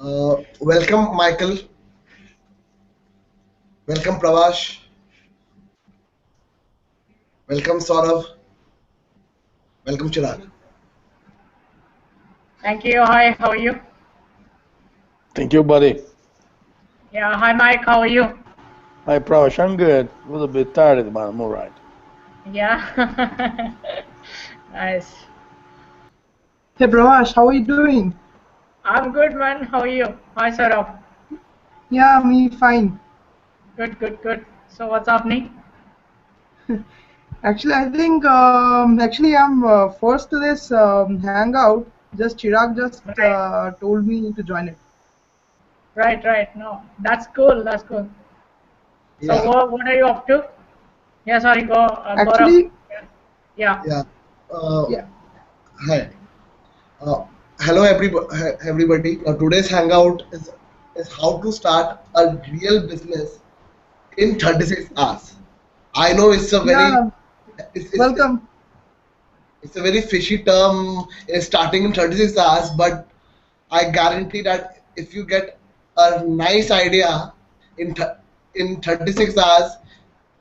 Welcome, Michael. Welcome, Pravash. Welcome, Saurav. Welcome, Chirag. Thank you. Hi, how are you? Thank you, buddy. Yeah, hi, Mike. How are you? Hi, Prash. I'm good. A little bit tired, but I'm all right. Yeah. Nice. Hey Pravash, how are you doing? I'm good, man. How are you? Hi, Saurabh. Yeah, me fine. Good, good, good. So, what's happening? Actually, I think I'm first to this hangout. Just Chirag just Right, told me to join it. right, right. No, that's cool. That's cool. So, Yeah, what are you up to? Yeah, sorry, Gaurav. Actually, Yeah, yeah. Uh, yeah, Hi. Uh, Hello, everybody. Today's hangout is how to start a real business in 36 hours. I know yeah. it's, it's, Welcome. it's a very fishy term, starting in 36 hours, but I guarantee that if you get a nice idea in th- in 36 hours,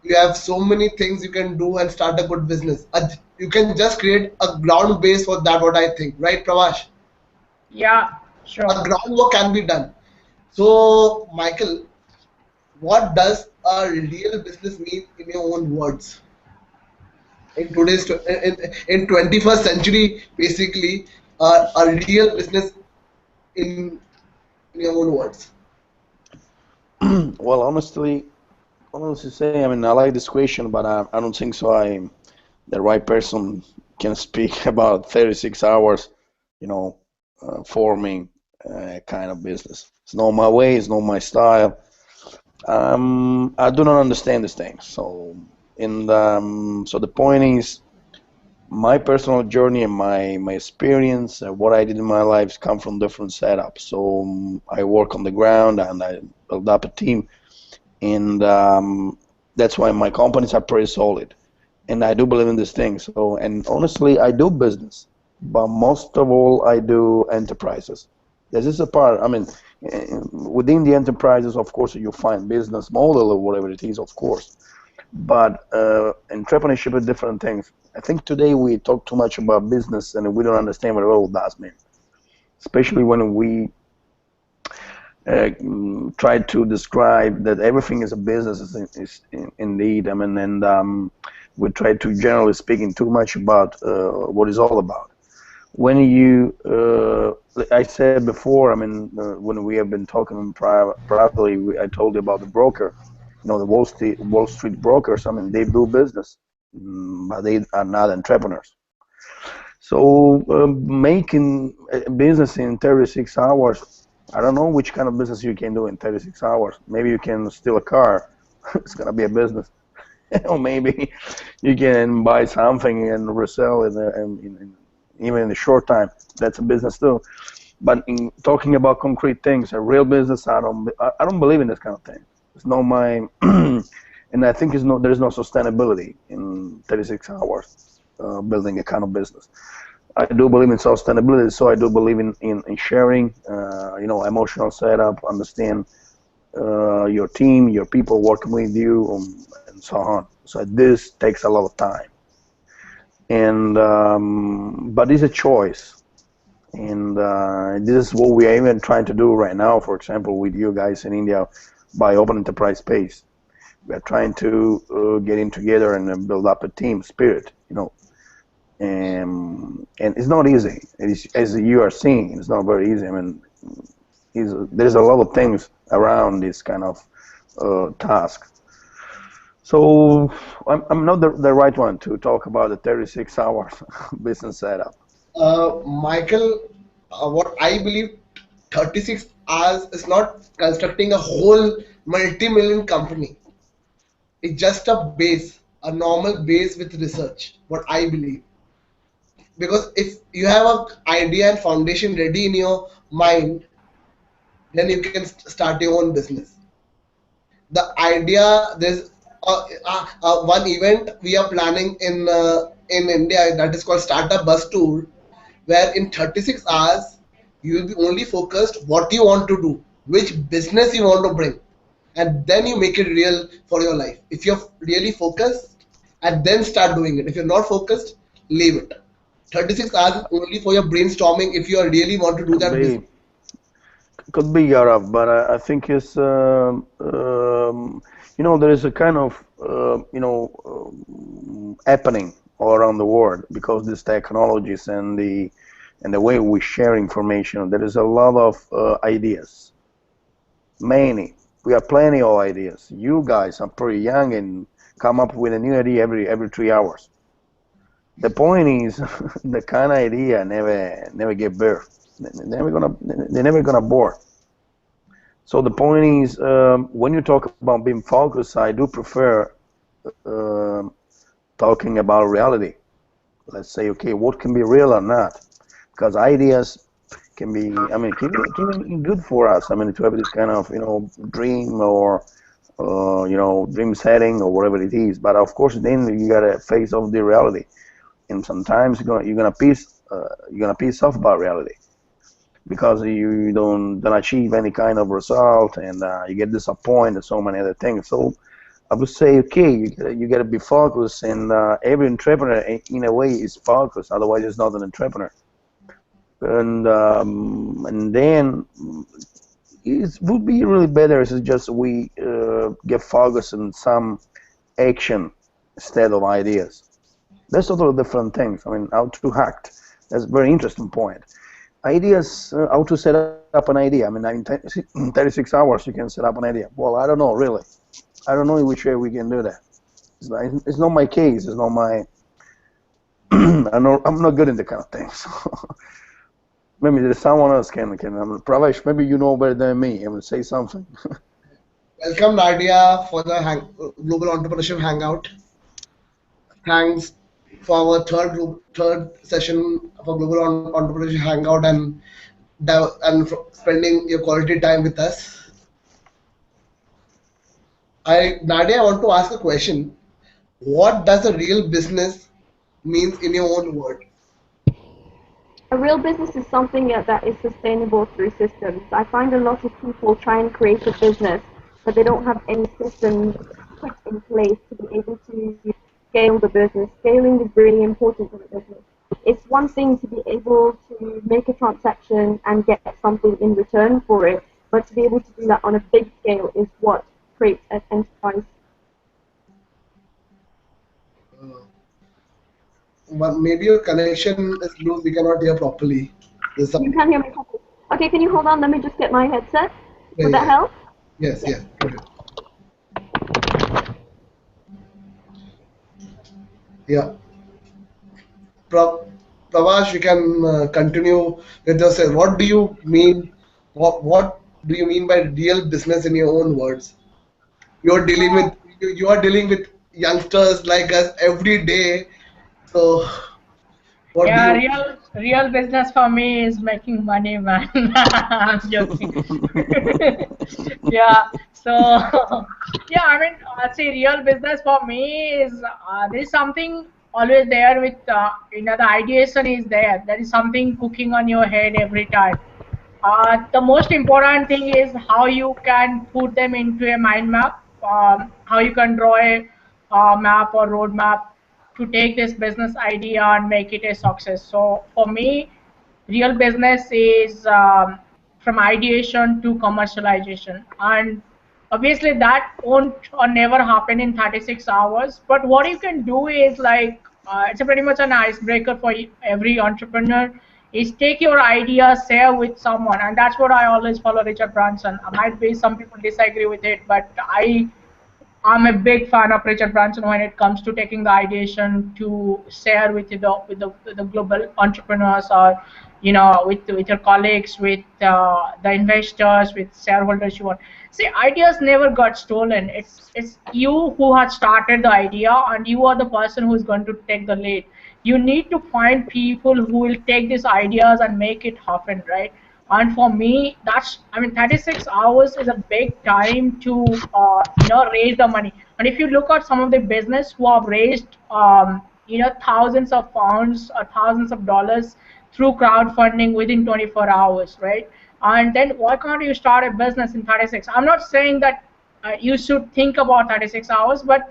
you have so many things you can do and start a good business. You can just create a ground base for that. What I think, right, Pravash? yeah, A sure. groundwork can be done. So, Michael, what does a real business mean in your own words? In in 21st century, basically, a real business in in your own words. Well, honestly say, I mean, I like this question, but I don't think so. I'm the right person can speak about 36 hours, forming kind of business. It's not my way. It's not my style. I do not understand these things. So the point is, my personal journey and my experience, what I did in my life come from different setups. So I work on the ground and I build up a team, and that's why my companies are pretty solid. And I do believe in this thing. So, and honestly, I do business, but most of all, I do enterprises. This is a part. I mean, within the enterprises, of course, you find business model or whatever it is, of course. But entrepreneurship is different things. I think today we talk too much about business and we don't understand what it all does mean. Especially when we try to describe that everything is a business indeed. I mean, and we try to generally speaking too much about what it's all about. When I said before, I mean, when we have been talking privately, I told you about the broker, the Wall Street brokers. I mean, they do business, but they are not entrepreneurs. So making a business in 36 hours, I don't know which kind of business you can do in 36 hours. Maybe you can steal a car. It's gonna be a business. Or maybe you can buy something and resell it even in a short time. That's a business too. But in talking about concrete things, a real business, I don't believe in this kind of thing. It's not my, and I think there's no sustainability in 36 hours building a kind of business. I do believe in sustainability, so I do believe in sharing, emotional setup, understand your team, your people working with you, and so on. So this takes a lot of time, and but it's a choice, and this is what we are even trying to do right now. For example, with you guys in India, by Open Enterprise Space, we are trying to get in together and build up a team spirit, and it's not easy. As you are seeing, it's not very easy. I mean, there's a lot of things around this kind of task. So I'm not the right one to talk about the 36 hours business setup. Michael, what I believe 36 hours is not constructing a whole multi-million company. It's just a base, a normal base with research, what I believe. Because if you have an idea and foundation ready in your mind, then you can start your own business. The idea, there's one event we are planning in India that is called Startup Bus Tour, where in 36 hours You'll be only focused what you want to do, which business you want to bring, and then you make it real for your life. If you're really focused, and then start doing it. If you're not focused, leave it. 36 hours is only for your brainstorming if you really want to do Could that business. be, could be Gaurav, but I think it's there is a kind of happening all around the world because these technologies and the way we share information. There is a lot of ideas, many. We have plenty of ideas. You guys are pretty young and come up with a new idea every 3 hours. The point is, the kind of idea never get birth. They're never gonna bore. So the point is, when you talk about being focused, I do prefer um talking about reality. Let's say, okay, what can be real or not? Because ideas can be, I mean, can be good for us. I mean, to have this kind of, dream or, dream setting or whatever it is. But of course, then you gotta face off the reality, and sometimes you're gonna piss off about reality because you don't achieve any kind of result, and you get disappointed and so many other things. So I would say, okay, you gotta be focused, and every entrepreneur in a way is focused. Otherwise, it's not an entrepreneur. And then it would be really better if it's just we get focused on some action instead of ideas. That's totally different things. I mean, how to act. That's a very interesting point. Ideas, how to set up an idea. I mean, in 36 hours you can set up an idea. Well, I don't know really. I don't know in which way we can do that. It's not my case. It's not my. I'm not good in the kind of things. Maybe there's someone else can. Pravesh, maybe you know better than me. I mean, say something. Welcome, Nadia, for the Global Entrepreneurship Hangout. Thanks for our third session for Global Entrepreneurship Hangout and for spending your quality time with us. Nadia, I want to ask a question. What does a real business means in your own word? A real business is something that is sustainable through systems. I find a lot of people try and create a business, but they don't have any systems put in place to be able to scale the business. Scaling is really important in a business. It's one thing to be able to make a transaction and get something in return for it, but to be able to do that on a big scale is what creates an enterprise. Uh, but maybe your connection is loose. We cannot hear properly. There's some. You can hear me properly. Okay, can you hold on? Let me just get my headset. Yeah, Would that yeah. help? Yes, yes. Good. Yeah. Pra- Pravash, you can continue with yourself. What do you mean? What do you mean by real business in your own words? You're dealing with you are dealing with youngsters like us every day. So what do Yeah, you? real business for me is making money, man. I'm joking. Yeah. So yeah, I mean, see, real business for me is there's something always there with the ideation is there. There is something cooking on your head every time. The most important thing is how you can put them into a mind map, how you can draw a map or roadmap to take this business idea and make it a success. So for me, real business is from ideation to commercialization, and obviously that won't or never happen in 36 hours. But what you can do is like it's a pretty much an icebreaker for every entrepreneur is take your idea, share with someone, and that's what I always follow Richard Branson. I might be some people disagree with it, but I'm a big fan of Richard Branson when it comes to taking the ideation to share with the global entrepreneurs, or with your colleagues, with the investors, with shareholders you want. See, ideas never got stolen. It's you who has started the idea, and you are the person who is going to take the lead. You need to find people who will take these ideas and make it happen, right? And for me, that's, I mean, 36 hours is a big time to, raise the money. And if you look at some of the business who have raised, thousands of pounds or thousands of dollars through crowdfunding within 24 hours, right? And then why can't you start a business in 36? I'm not saying that you should think about 36 hours, but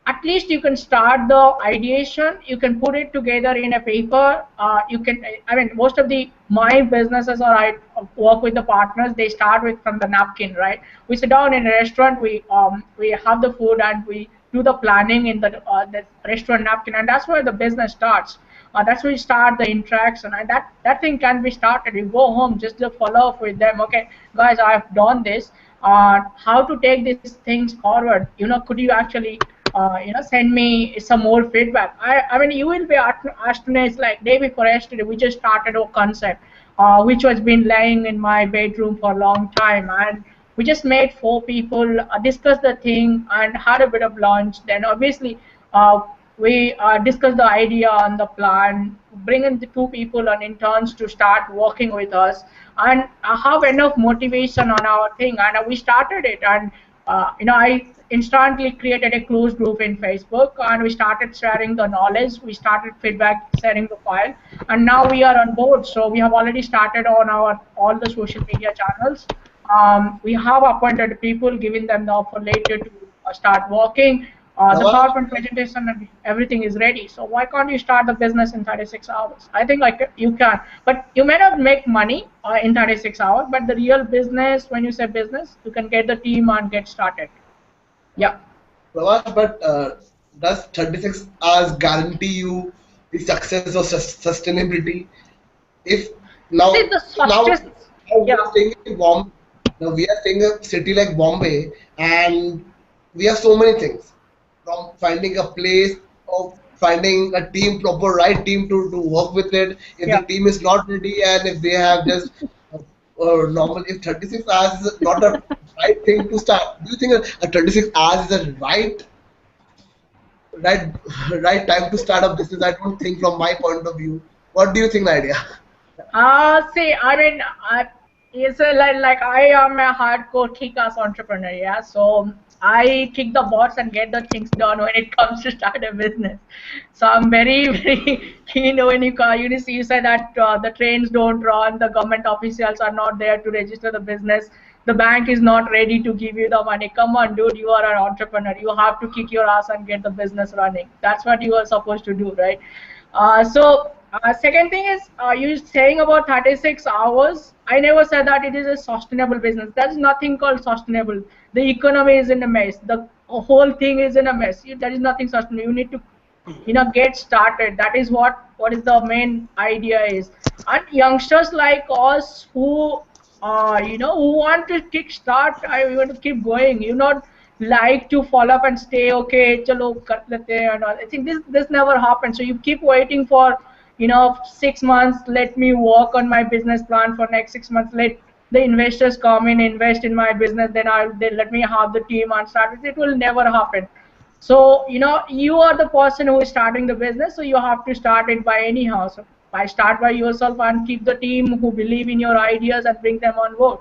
at least you can start the ideation, you can put it together in a paper. You can, I mean, most of the my businesses, or I work with the partners, they start with from the napkin, right? We sit down in a restaurant, we have the food, and we do the planning in the restaurant napkin, and that's where the business starts. That's where you start the interaction, and that thing can be started. You go home, just to follow up with them. Okay, guys, I've done this. How to take these things forward? Could you actually send me some more feedback? I mean, you will be astonished. Like day before yesterday, we just started a concept, which was been lying in my bedroom for a long time, and we just made four people discuss the thing and had a bit of lunch. Then obviously, uh, we discuss the idea on the plan, bring in the two people on interns to start working with us, and have enough motivation on our thing. And we started it, and I instantly created a closed group in Facebook, and we started sharing the knowledge. We started feedback, sharing the file, and now we are on board. So we have already started on our all the social media channels. We have appointed people, giving them the offer later to start working. The Nawaz, PowerPoint presentation and everything is ready. So why can't you start the business in 36 hours? I think like you can, but you may not make money in 36 hours. But the real business, when you say business, you can get the team and get started. Yeah. Nawaz, but does 36 hours guarantee you the success or sustainability? If See now, the now success. we Yeah. are staying in Bombay, now we are staying in a city like Bombay, and we have so many things, from finding a place, or finding a team, proper right team to work with it. If Yeah. the team is not ready, and if they have just normal, if 36 hours is not a right thing to start, do you think a 36 hours is a right right time to start a business? I don't think, from my point of view. What do you think, Nadia? See, I mean, it's like I am a hardcore kick-ass entrepreneur, yeah. So I kick the bots and get the things done when it comes to start a business. So I'm very, very keen when you say that the trains don't run, the government officials are not there to register the business, the bank is not ready to give you the money. Come on, dude, you are an entrepreneur. You have to kick your ass and get the business running. That's what you are supposed to do, right? Second thing is, you saying about 36 hours. I never said that it is a sustainable business. There's nothing called sustainable. The economy is in a mess. The whole thing is in a mess. There is nothing sustainable. You need to, get started. That is what is the main idea is. And youngsters like us who who want to kick start, I want to keep going, not like to follow up and stay, okay, chalo kar lete hain and all. I think this never happens. So you keep waiting for 6 months. Let me work on my business plan for next 6 months. Let the investors come in, invest in my business, then they let me have the team and start it. It will never happen. So, you are the person who is starting the business, so you have to start it by anyhow. So, by start by yourself and keep the team who believe in your ideas and bring them on board.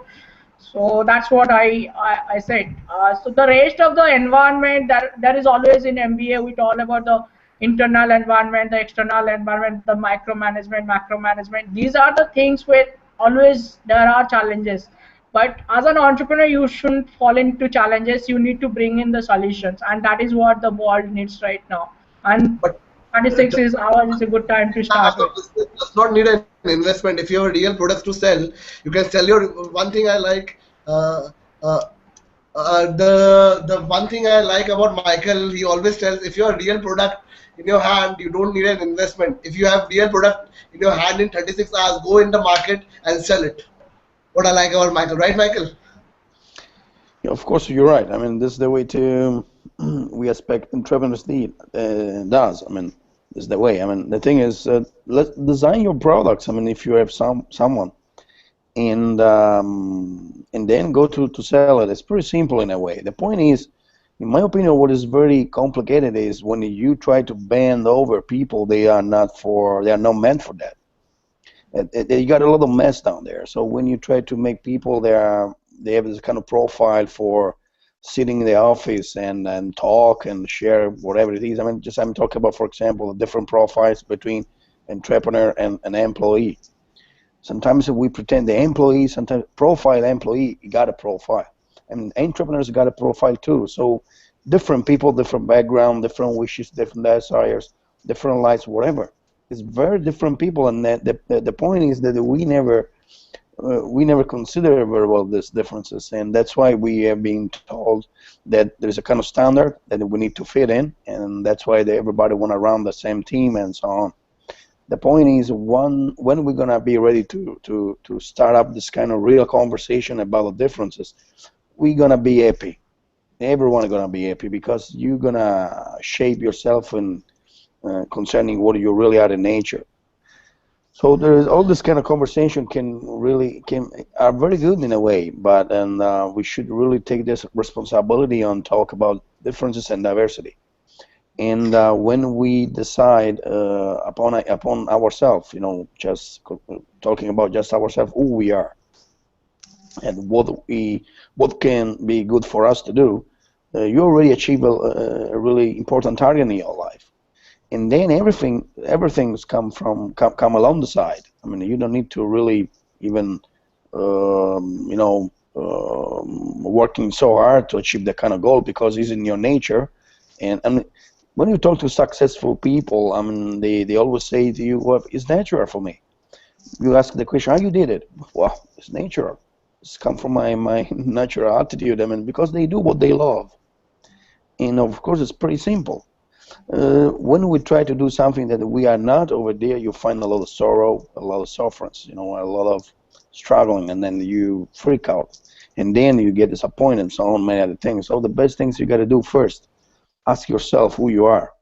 So that's what I said. So the rest of the environment, that is always in MBA. We talk about the internal environment, the external environment, the micromanagement, macro management. These are the things where always there are challenges. But as an entrepreneur, you shouldn't fall into challenges. You need to bring in the solutions, and that is what the world needs right now. And But 26 is hours is a good time to start as a with. business does not need an investment. If you have real products to sell, you can sell your one thing I like. Uh, uh, the one thing I like about Michael, he always tells, if you have real product in your hand, you don't need an investment. If you have real product in your hand in 36 hours, go in the market and sell it. What I like about Michael, right, Michael? Yeah, of course, you're right. I mean, this is the way to we expect entrepreneurs need does. I mean, this is the way. I mean, the thing is, let's design your products. I mean, if you have someone and then go to sell it, it's pretty simple in a way. The point is, in my opinion, what is very complicated is when you try to bend over people, they are not meant for that. You got a lot of mess down there. So when you try to make people they have this kind of profile for sitting in the office and talk and share whatever it is. I mean, just I'm talking about, for example, the different profiles between entrepreneur and an employee. Sometimes we pretend the employee, sometimes profile employee, you got a profile. And entrepreneurs got a profile too. So different people, different background, different wishes, different desires, different lives, whatever. It's very different people, and the point is that we never consider very well these differences, and that's why we are being told that there's a kind of standard that we need to fit in, and that's why everybody want to run the same team and so on. The point is, when we're gonna be ready to start up this kind of real conversation about the differences, we're gonna be happy. Everyone is gonna be happy because you're gonna shape yourself in concerning what you really are in nature. So there is all this kind of conversation can are very good in a way, but and we should really take this responsibility on talk about differences and diversity. And when we decide upon ourselves, just talking about just ourselves, who we are, and what can be good for us to do, you already achieve a really important target in your life. And then everything's come along the side. I mean, you don't need to really even working so hard to achieve that kind of goal because it's in your nature. And when you talk to successful people, I mean, they always say to you, well, it's natural for me. You ask the question, how you did it? Well, it's natural. It's come from my natural attitude. I mean, because they do what they love. And of course, it's pretty simple. When we try to do something that we are not over there, you find a lot of sorrow, a lot of sufferance, a lot of struggling, and then you freak out. And then you get disappointed and so on, many other things. So the best things you got to do first, ask yourself who you are,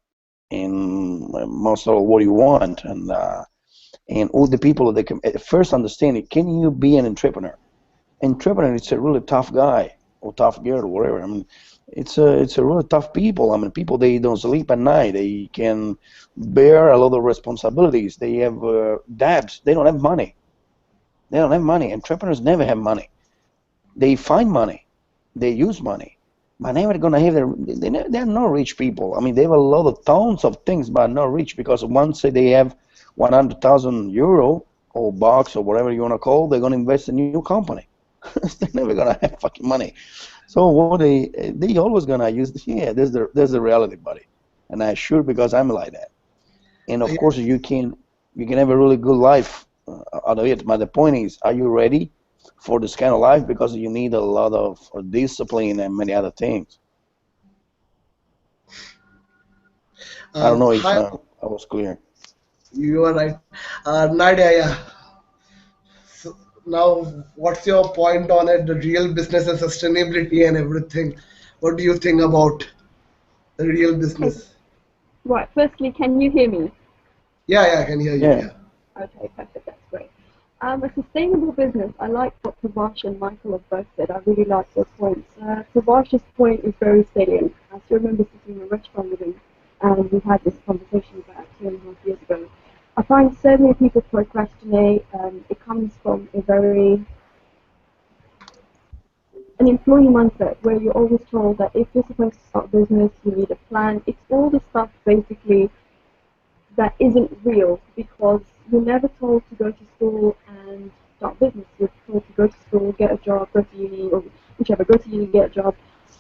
and most of all, what you want, and all the people that can first understand it. Can you be an entrepreneur? Entrepreneur, it's a really tough guy or tough girl or whatever. I mean, it's a really tough people. I mean, people, they don't sleep at night. They can bear a lot of responsibilities. They have debts. They don't have money. They don't have money. Entrepreneurs never have money. They find money. They use money. But never gonna have they're not rich people. I mean, they have a lot of tons of things, but not rich because once they have 100,000 euro or bucks or whatever you wanna call, they're gonna invest in a new company. They're never gonna have fucking money. So what they always gonna use, yeah, there's the reality, buddy, and I sure because I'm like that. And of course you can have a really good life out of it. But the point is, are you ready for this kind of life? Because you need a lot of discipline and many other things. I don't know if Hi, I was clear. you are right. Nadia, yeah. So now, what's your point on it? The real business and sustainability and everything. What do you think about the real Okay, business? right. Firstly, can you hear me? Yeah, yeah, I can hear you. Yeah. Yeah. Okay, perfect. That's great. A sustainable business. I like what Pravash and Michael have both said. I really like their points. Pravash's point is very salient. I still remember sitting in a restaurant with him, and we had this conversation about 2.5 years ago. I find so many people procrastinate. It comes from an employee mindset where you're always told that if you're supposed to start a business, you need a plan. It's all the stuff basically that isn't real because you're never told to go to school and start business. You're told to go to school, get a job, go to uni, or whichever, go to uni, get a job.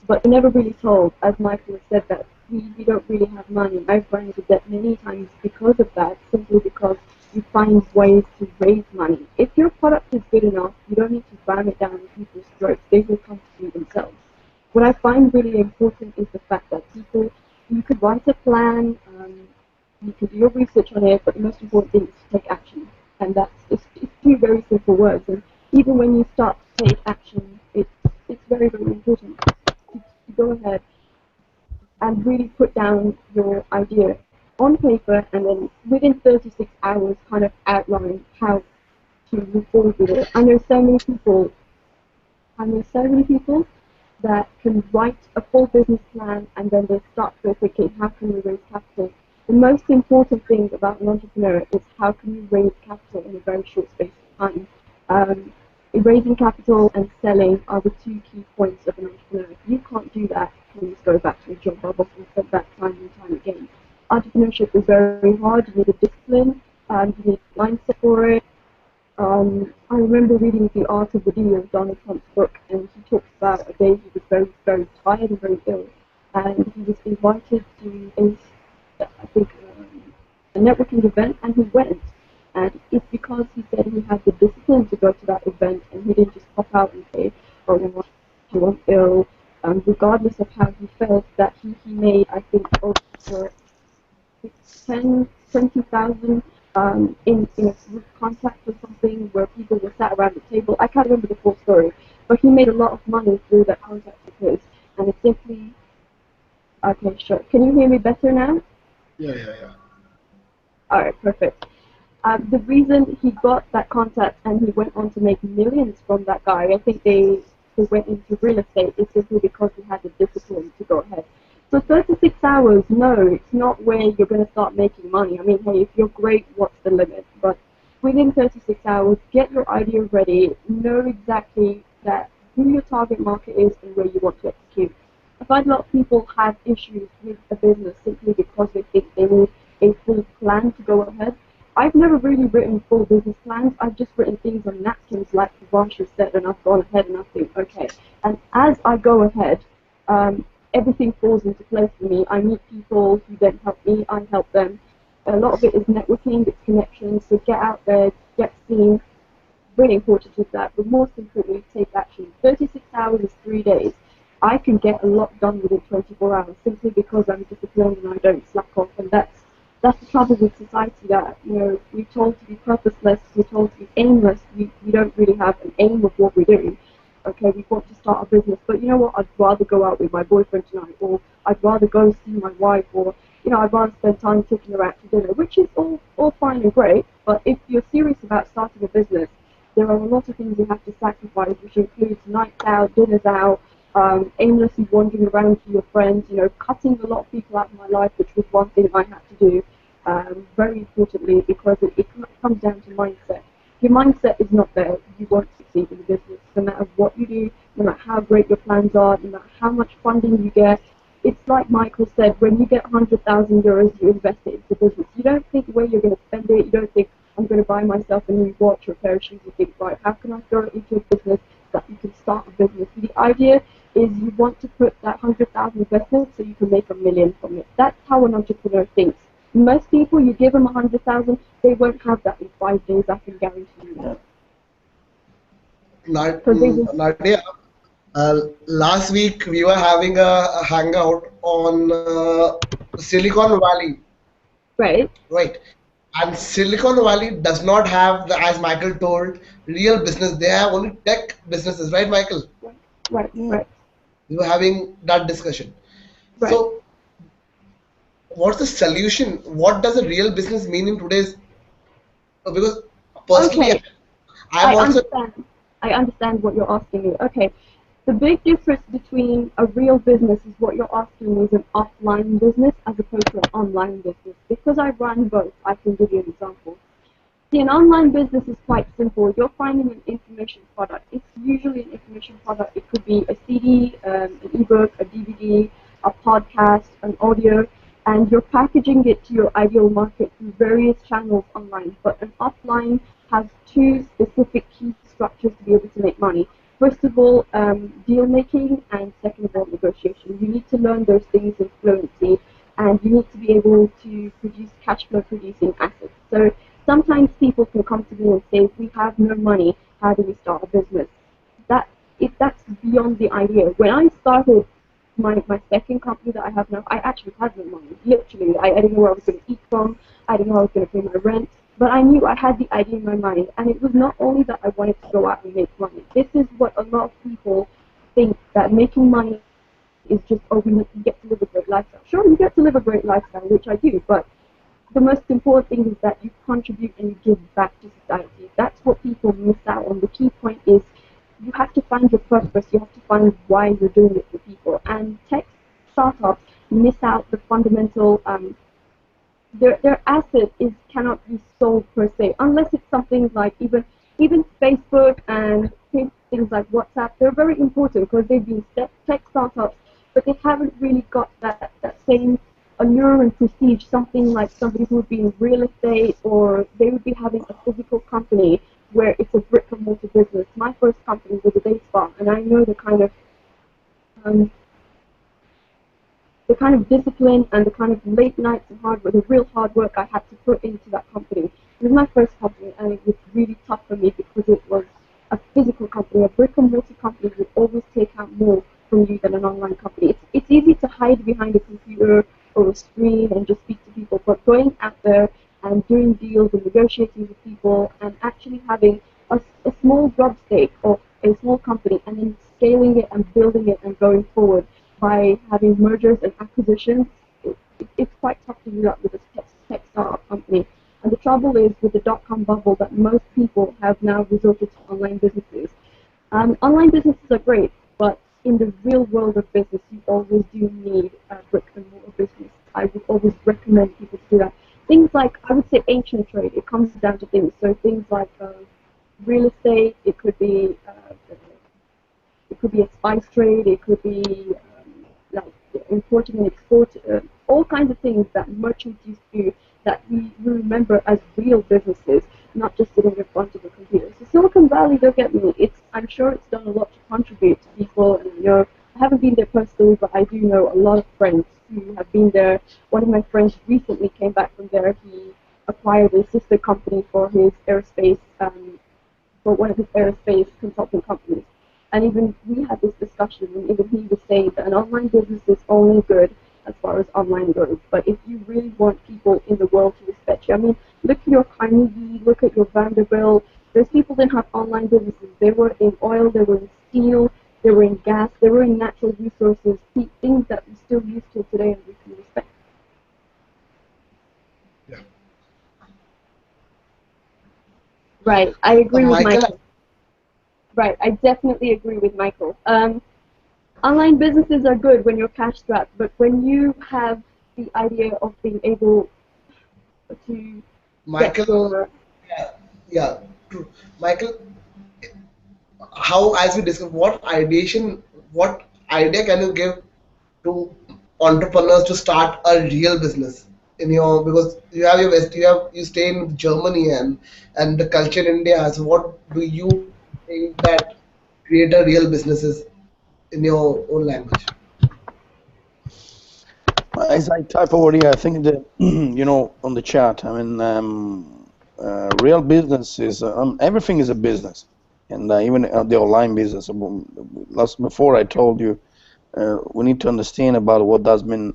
But you're never really told, as Michael has said, that we don't really have money. I've run into debt many times because of that, simply because you find ways to raise money. If your product is good enough, you don't need to ram it down people's throats. They will come to you themselves. What I find really important is the fact that you could write a plan, you can do your research on it, but the most important thing is to take action. And it's two very simple words. And even when you start to take action, it's very, very important to go ahead and really put down your idea on paper and then within 36 hours kind of outline how to move forward with it. I know so many people that can write a full business plan and then they start to thinking, how can we raise capital? The most important thing about an entrepreneur is how can you raise capital in a very short space of time. Raising capital and selling are the two key points of an entrepreneur. If you can't do that, please go back to a job. I've often said that time and time again. Entrepreneurship is very hard. You need a discipline. You need mindset for it. I remember reading The Art of the Deal, Donald Trump's book, and he talks about a day he was very, very tired and very ill, and he was invited to I think, a networking event, and he went. And it's because he said he had the discipline to go to that event, and he didn't just pop out and say, "Oh, he was ill," regardless of how he felt. That he made, I think, over 10, 20,000 in a group contact or something where people were sat around the table. I can't remember the full story, but he made a lot of money through that contact of his. And it's simply, okay, sure. Can you hear me better now? Yeah. Alright, perfect. The reason he got that contact and he went on to make millions from that guy, I think they went into real estate, is simply because he had the discipline to go ahead. So 36 hours, no, it's not where you're going to start making money. I mean, hey, if you're great, what's the limit? But within 36 hours, get your idea ready, know exactly that who your target market is and where you want to execute. I find a lot of people have issues with a business simply because they think they need a full plan to go ahead. I've never really written full business plans. I've just written things on napkins like Varsha said, and I've gone ahead and I think, okay. And as I go ahead, everything falls into place for me. I meet people who then help me, I help them. A lot of it is networking, it's connections, so get out there, get seen, really important with that, but most importantly, take action. 36 hours is 3 days. I can get a lot done within 24 hours simply because I'm disciplined and I don't slack off, and that's the trouble with society that, we're told to be purposeless, we're told to be aimless, we don't really have an aim of what we're doing. Okay, we want to start a business, but you know what, I'd rather go out with my boyfriend tonight, or I'd rather go see my wife, or, I'd rather spend time taking her out to dinner, which is all fine and great, but if you're serious about starting a business, there are a lot of things you have to sacrifice, which includes nights out, dinners out, aimlessly wandering around to your friends, cutting a lot of people out of my life, which was one thing I had to do, very importantly, because it comes down to mindset. If your mindset is not there, you won't succeed in the business, no matter what you do, no matter how great your plans are, no matter how much funding you get. It's like Michael said, when you get 100,000 euros, you invest it into business. You don't think where you're going to spend it, you don't think, I'm going to buy myself a new watch or a pair of shoes. You think, right, how can I throw it into a business that you can start a business? The idea is you want to put that 100,000 investment so you can make 1 million from it. That's how an entrepreneur thinks. Most people, you give them 100,000, they won't have that in 5 days. I can guarantee you that. Because they just Nadia, last week we were having a hangout on Silicon Valley, right, right? And Silicon Valley does not have, as Michael told, real business. They have only tech businesses, right, Michael? right, Yeah. right, We were having that discussion. right. So, what's the solution? What does a real business mean in today's? Because personally, Okay, I'm I also understand. I understand what you're asking me. Okay, the big difference between a real business is what you're asking me is an offline business as opposed to an online business. Because I run both, I can give you an example. See, an online business is quite simple. You're finding an information product. It's usually an information product. It could be a CD, an ebook, a DVD, a podcast, an audio, and you're packaging it to your ideal market through various channels online. But an offline has two specific key structures to be able to make money. First of all, deal making, and second of all, negotiation. You need to learn those things in fluency, and you need to be able to produce cash flow producing assets. So sometimes people can come to me and say, we have no money, how do we start a business? That if that's beyond the idea. When I started my second company that I have now, I actually had no money. Literally, I didn't know where I was going to eat from. I didn't know how I was going to pay my rent. But I knew I had the idea in my mind, and it was not only that I wanted to go out and make money. This is what a lot of people think, that making money is just, oh, we get to live a great lifestyle. Sure, you get to live a great lifestyle, which I do, but the most important thing is that you contribute and you give back to society. That's what people miss out on. The key point is you have to find your purpose. You have to find why you're doing it for people. And tech startups miss out the fundamental. Their asset is cannot be sold per se, unless it's something like even Facebook and things like WhatsApp. They're very important because they've been tech startups, but they haven't really got that same allure and prestige, something like somebody who would be in real estate, or they would be having a physical company where it's a brick and mortar business. My first company was a day spa, and I know um, the kind of discipline and the kind of late nights and hard work, the real hard work I had to put into that company. It was my first company, and it was really tough for me because it was a physical company. A brick and mortar company will always take out more from you than an online company. It's easy to hide behind a computer or a screen and just speak to people, but going out there and doing deals and negotiating with people and actually having a small grub stake of a small company and then scaling it and building it and going forward by having mergers and acquisitions, it's quite tough to do that with a tech startup company. And the trouble is with the dot-com bubble that most people have now resorted to online businesses. Online businesses are great, but in the real world of business, you always do need a brick and mortar business. I would always recommend people to do that. Things like, I would say ancient trade, it comes down to things. So things like real estate, it could be a spice trade, it could be like importing and export, all kinds of things that merchants used to do that we remember as real businesses, not just sitting in front of a computer. So Silicon Valley, don't get me, I'm sure it's done a lot to contribute to people, and I haven't been there personally, but I do know a lot of friends who have been there. One of my friends recently came back from there. He acquired a sister company for his aerospace for one of his aerospace consulting companies. And even we had this discussion, and even he was saying that an online business is only good as far as online goes. But if you really want people in the world to respect you, I mean, look at your Carnegie, look at your Vanderbilt. Those people didn't have online businesses. They were in oil, they were in steel, they were in gas, they were in natural resources, things that we still use till today and we can respect. Yeah. Right, I agree with Michael, Michael. Right, I definitely agree with Michael. Online businesses are good when you're cash strapped, but when you have the idea of being able to get Michael, your yeah, yeah, true. Michael, how, as we discussed, what idea can you give to entrepreneurs to start a real business in your, because you have your West, you stay in Germany and the culture in India. So what do you think that create a real businesses in your own language? As I type over here, I think that on the chat. I mean, real business is everything is a business, and even the online business. Last before I told you, we need to understand about what does mean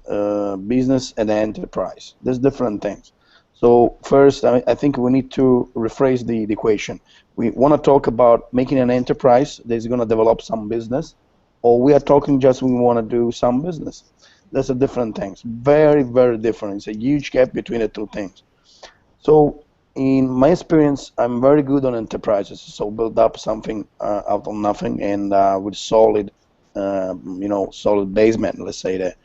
business and enterprise. There's different things. So first, I think we need to rephrase the equation. We want to talk about making an enterprise that is going to develop some business, or we are talking just we want to do some business. That's a different things. Very, very different. It's a huge gap between the two things. So in my experience, I'm very good on enterprises. So build up something out of nothing and with solid, solid basement, let's say that.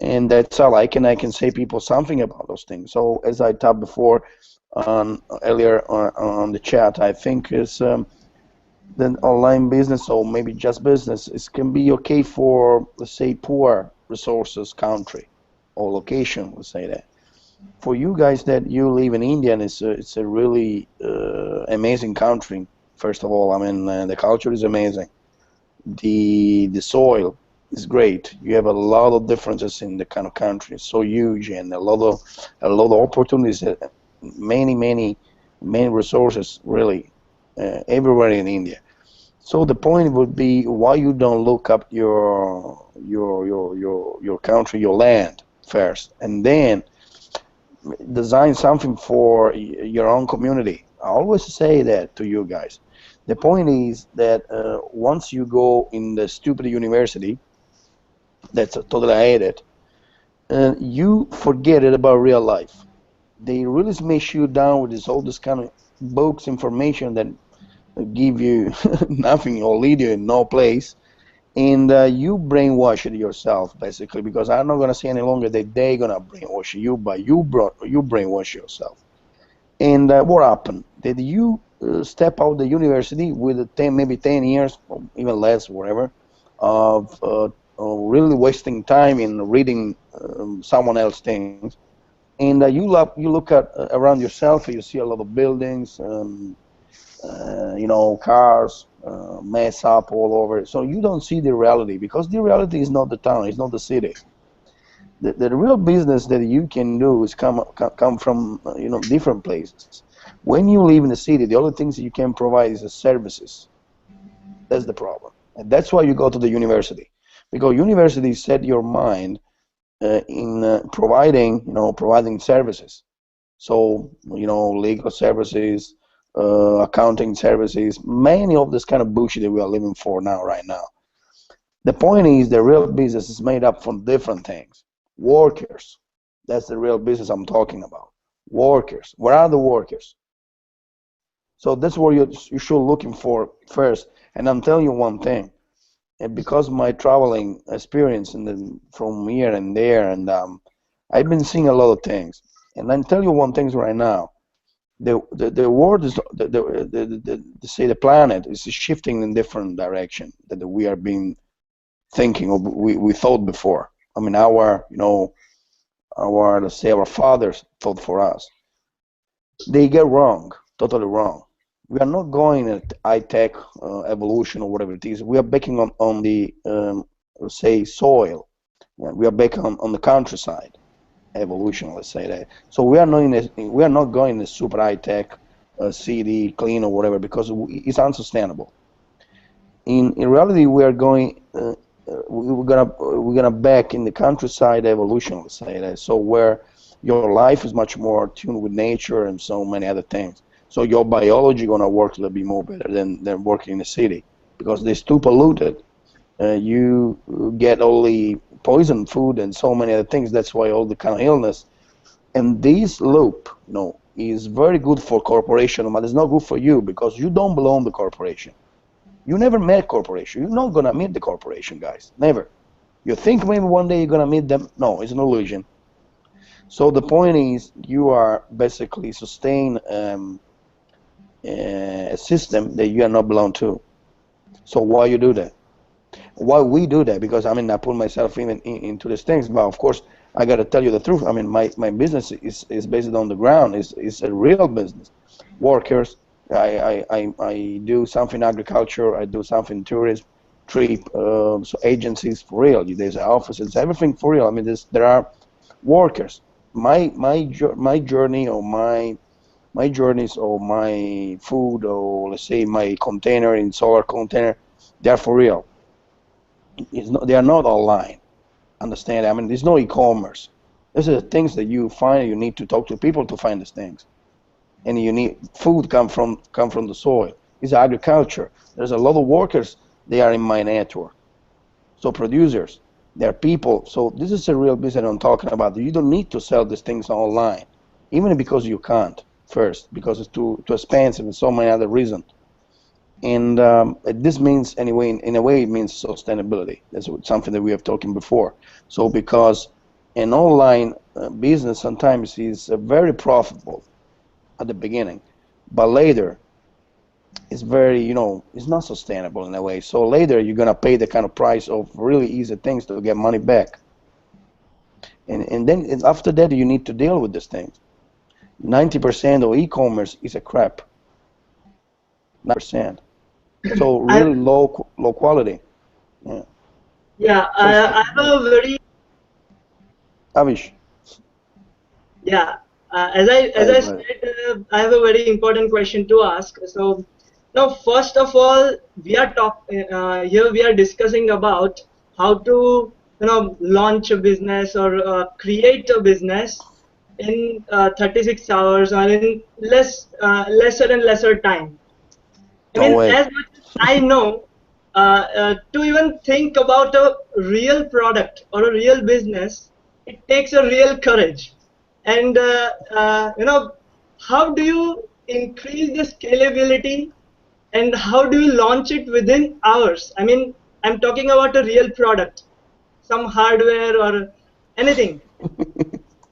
And that's all I can say people something about those things. So as I talked before earlier on the chat, I think is then online business or maybe just business it can be okay for, let's say, poor resources country or location, let's say that. For you guys that you live in India, and it's a really amazing country. First of all, I mean the culture is amazing. The soil is great. You have a lot of differences in the kind of country. It's so huge and a lot of opportunities. Many resources really everywhere in India. So the point would be why you don't look up your country, your land first, and then design something for your own community. I always say that to you guys. The point is that once you go in the stupid university, that's totally I hate it, you forget it about real life. They really smash you down with all this kind of books information that give you nothing or lead you in no place, and you brainwash it yourself basically. Because I'm not gonna say any longer that they're gonna brainwash you, but you brainwash yourself. And what happened? Did you step out the university with 10, maybe 10 years, or even less, whatever, of really wasting time in reading someone else things. And you look at around yourself, you see a lot of buildings, cars, mess up all over. So you don't see the reality because the reality is not the town, it's not the city. The real business that you can do is come from different places. When you live in the city, the only things that you can provide is the services. That's the problem, and that's why you go to the university, because university set your mind in providing services. So legal services, accounting services, many of this kind of bullshit that we are living for now, right now. The point is, the real business is made up from different things. Workers, that's the real business I'm talking about. Workers, where are the workers? So that's what you should looking for first. And I'm telling you one thing, and because my traveling experience from here and there, and I've been seeing a lot of things. And I'm telling you one thing right now, the world is say the planet is shifting in different direction that we are being thinking or we thought before. I mean, our let's say our fathers thought for us. They get wrong, totally wrong. We are not going at high tech evolution or whatever it is. We are baking on the let's say soil. Yeah, we are back on the countryside evolution. Let's say that. So we are not going in a super high tech city clean or whatever because it's unsustainable. In reality, we are going. We're gonna back in the countryside evolution. Let's say that. So where your life is much more tuned with nature and so many other things. So your biology gonna work a little bit more better than working in the city because it's too polluted. You get only poison food and so many other things. That's why all the kind of illness. And this loop, is very good for corporation, but it's not good for you because you don't belong to the corporation. You never met corporation. You're not gonna meet the corporation, guys. Never. You think maybe one day you're gonna meet them? No, it's an illusion. So the point is, you are basically sustain a system that you are not belong to. So why you do that? Why we do that? Because I mean, I put myself into these things, but of course, I got to tell you the truth. I mean, my business is based on the ground. It's a real business. Workers. I do something agriculture. I do something tourism, trip. So agencies for real. There's offices. Everything for real. I mean, there are workers. My journey or my journeys or my food or let's say my container in solar container, they're for real. They are not online. Understand? I mean, there's no e-commerce. These are the things that you find. You need to talk to people to find these things, and you need food come from the soil. It's agriculture. There's a lot of workers. They are in my network. So producers, they're people. So this is a real business I'm talking about. You don't need to sell these things online, even because you can't first because it's too expensive and so many other reasons. And this means anyway, in a way, it means sustainability. That's something that we have talking before. So because an online business sometimes is very profitable at the beginning, but later it's very, it's not sustainable in a way. So later you're gonna pay the kind of price of really easy things to get money back. And then after that you need to deal with these things. 90% of e-commerce is a crap. 90%. So I really low quality. Yeah. yeah, So I have a very Avish, yeah. As I go ahead. said, I have a very important question to ask. So now, first of all, we are here. We are discussing about how to launch a business or create a business in 36 hours or in lesser and lesser time. I No mean, way. as much as I know, to even think about a real product or a real business, it takes a real courage. And how do you increase the scalability, and how do you launch it within hours? I mean, I'm talking about a real product, some hardware or anything.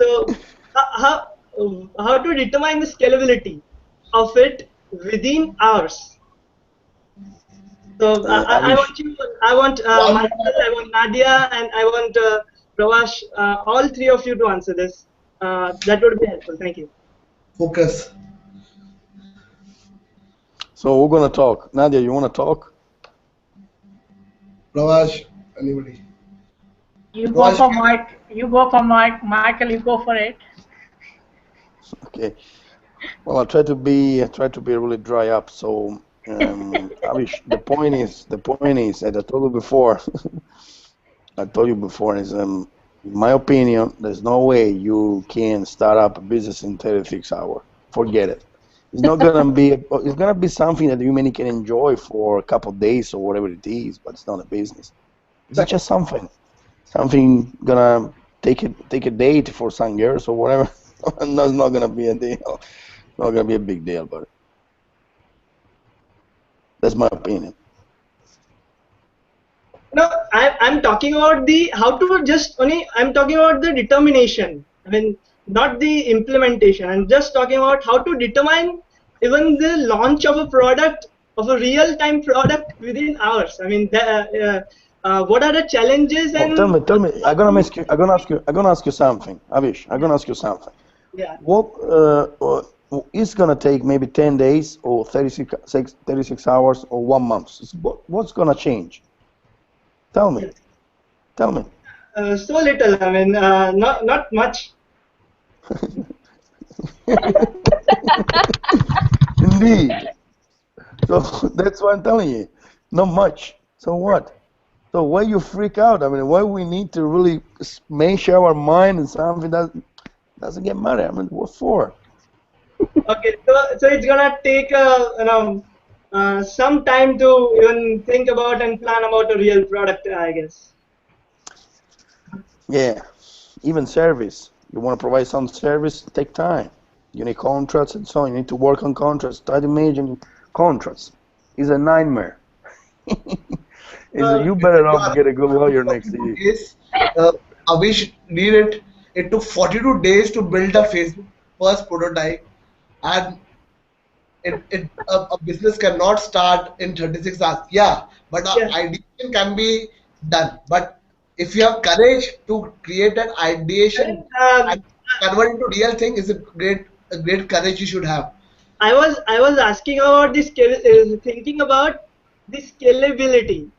So, how to determine the scalability of it within hours? So I Avish, want you, I want One Michael, I want Nadia, and I want Pravash, all three of you to answer this. That would be helpful. Thank you. Focus. So we're gonna talk. Nadia, you wanna talk? Pravash, anybody? You go Pravash, for Mike. You go for Mike. Michael, you go for it. Okay. Well, I try to be really dry up. So, Avish, the point is, as I told you before, is in my opinion, there's no way you can start up a business in 36 hours. Forget it. It's not gonna be. It's gonna be something that you maybe can enjoy for a couple of days or whatever it is, but it's not a business. It's just something gonna take a date for some years or whatever. No, it's not gonna be a deal. Not gonna be a big deal, but that's my opinion. No, I'm talking about the how to just only. I'm talking about the determination. I mean, not the implementation. I'm just talking about how to determine even the launch of a product, of a real-time product within hours. I mean, what are the challenges Oh, tell and me, tell me. I'm gonna ask you something, Avish. I'm gonna ask you something. yeah. What it's gonna take maybe 10 days or 36 hours or 1 month. What's gonna change? Tell me. Tell me. So little. I mean, not much. Indeed. So that's what I'm telling you. Not much. So what? So why you freak out? I mean, why we need to really smash our mind in something that doesn't get matter? I mean, what for? Okay, so it's gonna take some time to even think about and plan about a real product, I guess. Yeah. Even service. You want to provide some service, take time. You need contracts and so on. You need to work on contracts. Start managing contracts. It's a nightmare. Uh, You better you off are get a good lawyer next to 42 you. days. Avish did it. It took 42 days to build a Facebook first prototype, and a business cannot start in 36 hours. Yeah, but yeah, ideation can be done. But if you have courage to create an and ideation and convert into real thing, is a great courage you should have. I was asking about the scale, thinking about the scalability.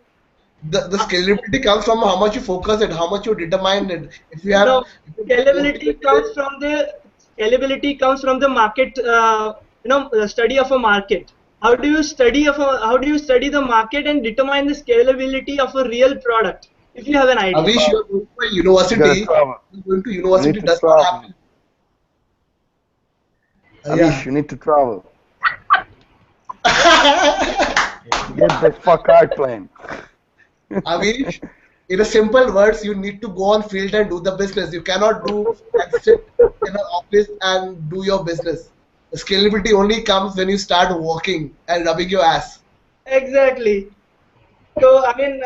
The scalability comes from how much you focus it, how much you determine it. If you have No, if you scalability motivate comes it, from the market. Study of a market. How do you study the market and determine the scalability of a real product if you have an idea? Avish, you are going to a You gotta university. travel. Going to You need university to does not travel. happen. Avish, Yeah. you need to travel. Get the fuck out plane. Avish, in a simple words, you need to go on field and do the business. You cannot do and sit in an office and do your business. The scalability only comes when you start walking and rubbing your ass. Exactly. So I mean,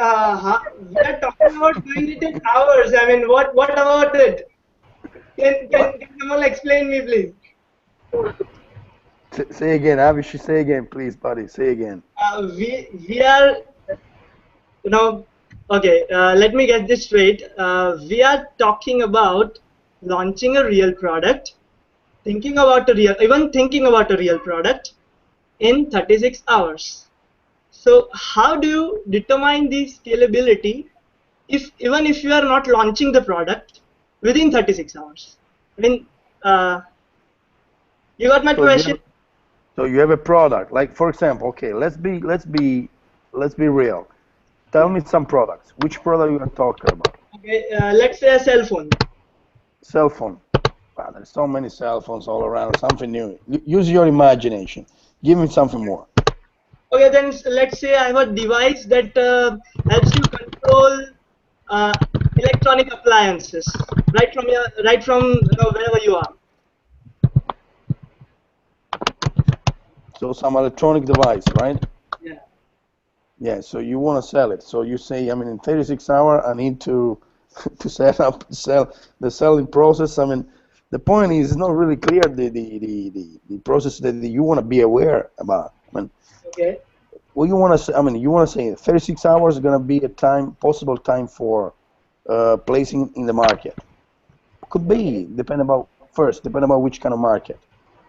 we are talking about doing it in hours. I mean, what about it? Can someone explain me, please? Say again, Avish. Say again, please, buddy. Say again. We are, you know, okay. Let me get this straight. We are talking about launching a real product, thinking about a real product in 36 hours. So how do you determine the scalability if you are not launching the product within 36 hours? I mean, uh, you got my So you question? have, so you have a product. Like for example, okay, let's be real. Tell Yeah. me some products. Which product you are talking about? Okay. Let's say a cell phone. Cell phone. Wow, there's so many cell phones all around. Something new. Use your imagination. Give me something more. Okay, then let's say I have a device that helps you control uh, electronic appliances right from wherever you are. So some electronic device, right? Yeah. Yeah. So you want to sell it. So you say, I mean, in 36 hours, I need to to sell the selling process. I mean, the point is it's not really clear the process that you want to be aware about. I mean, Okay. what you want to say? I mean, you want to say 36 hours is going to be a possible time for placing in the market. Could be, depend about which kind of market.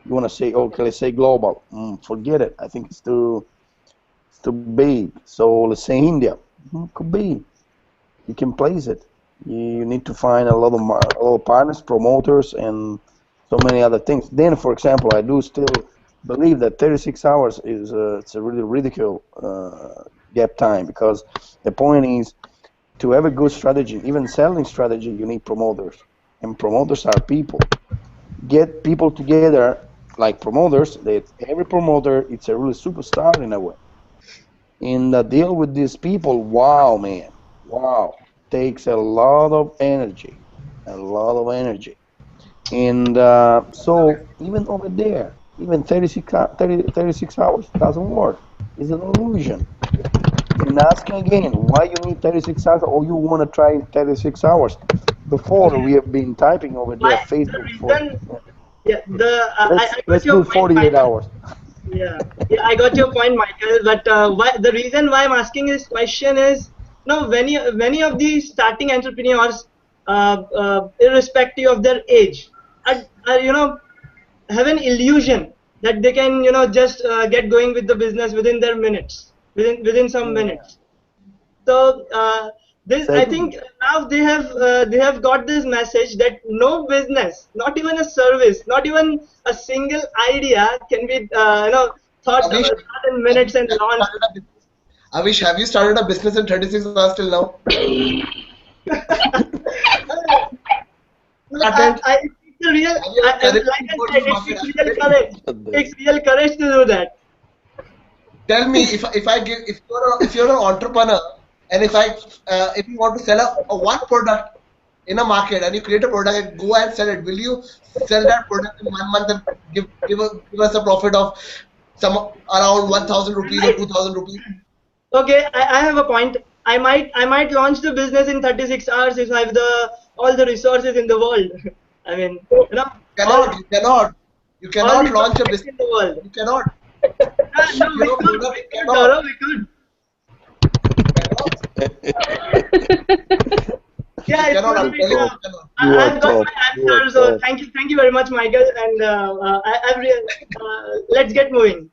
You want to say, okay, let's say global. Forget it. I think it's too big. So let's say India. Could be. You can place it. You need to find a lot of partners, promoters, and so many other things. Then, for example, I do still believe that 36 hours is it's a really ridiculous gap time, because the point is to have a good strategy, even selling strategy, you need promoters, and promoters are people. Get people together like promoters. That every promoter, it's a really superstar in a way. And deal with these people, wow, man, wow, takes a lot of energy, a lot of energy. And so even over there, even 36 hours doesn't work. It's an illusion. And asking again, why you need 36 hours, or you want to try 36 hours? Before we have been typing over there, The Facebook for, reason, yeah, I got let's your do point, 48 Michael. hours. Yeah, I got your point, Michael. But why, the reason why I'm asking this question is, no, many of these starting entrepreneurs, irrespective of their age, are have an illusion that they can just get going with the business within their minutes, within some Yeah. minutes. So this, I think Exactly. now they have got this message that no business, not even a service, not even a single idea can be Avish, thought in minutes and launched. Avish, have you started a business in 36 hours till now? Started? It's a real, Have you had courage like to I go to said, the it market? takes Have you real ready to courage. go? It takes real courage to do that. Tell me, if you're an entrepreneur, and if you want to sell a one product in a market, and you create a product and go and sell it, will you sell that product in 1 month and give us a profit of some around 1,000 rupees or Right. 2,000 rupees? Okay, I have a point. I might launch the business in 36 hours if I have the all the resources in the world. I mean, you know, all Cannot, you cannot. You all cannot the launch a contacts business. in the world. You cannot. No, Your product, we you could, cannot. Gaurav, we could. You cannot. Yeah, You it cannot. would I'm be. telling you, you cannot. You are I've got top. my You are answer. So top. thank you very much, Michael. And let's get moving.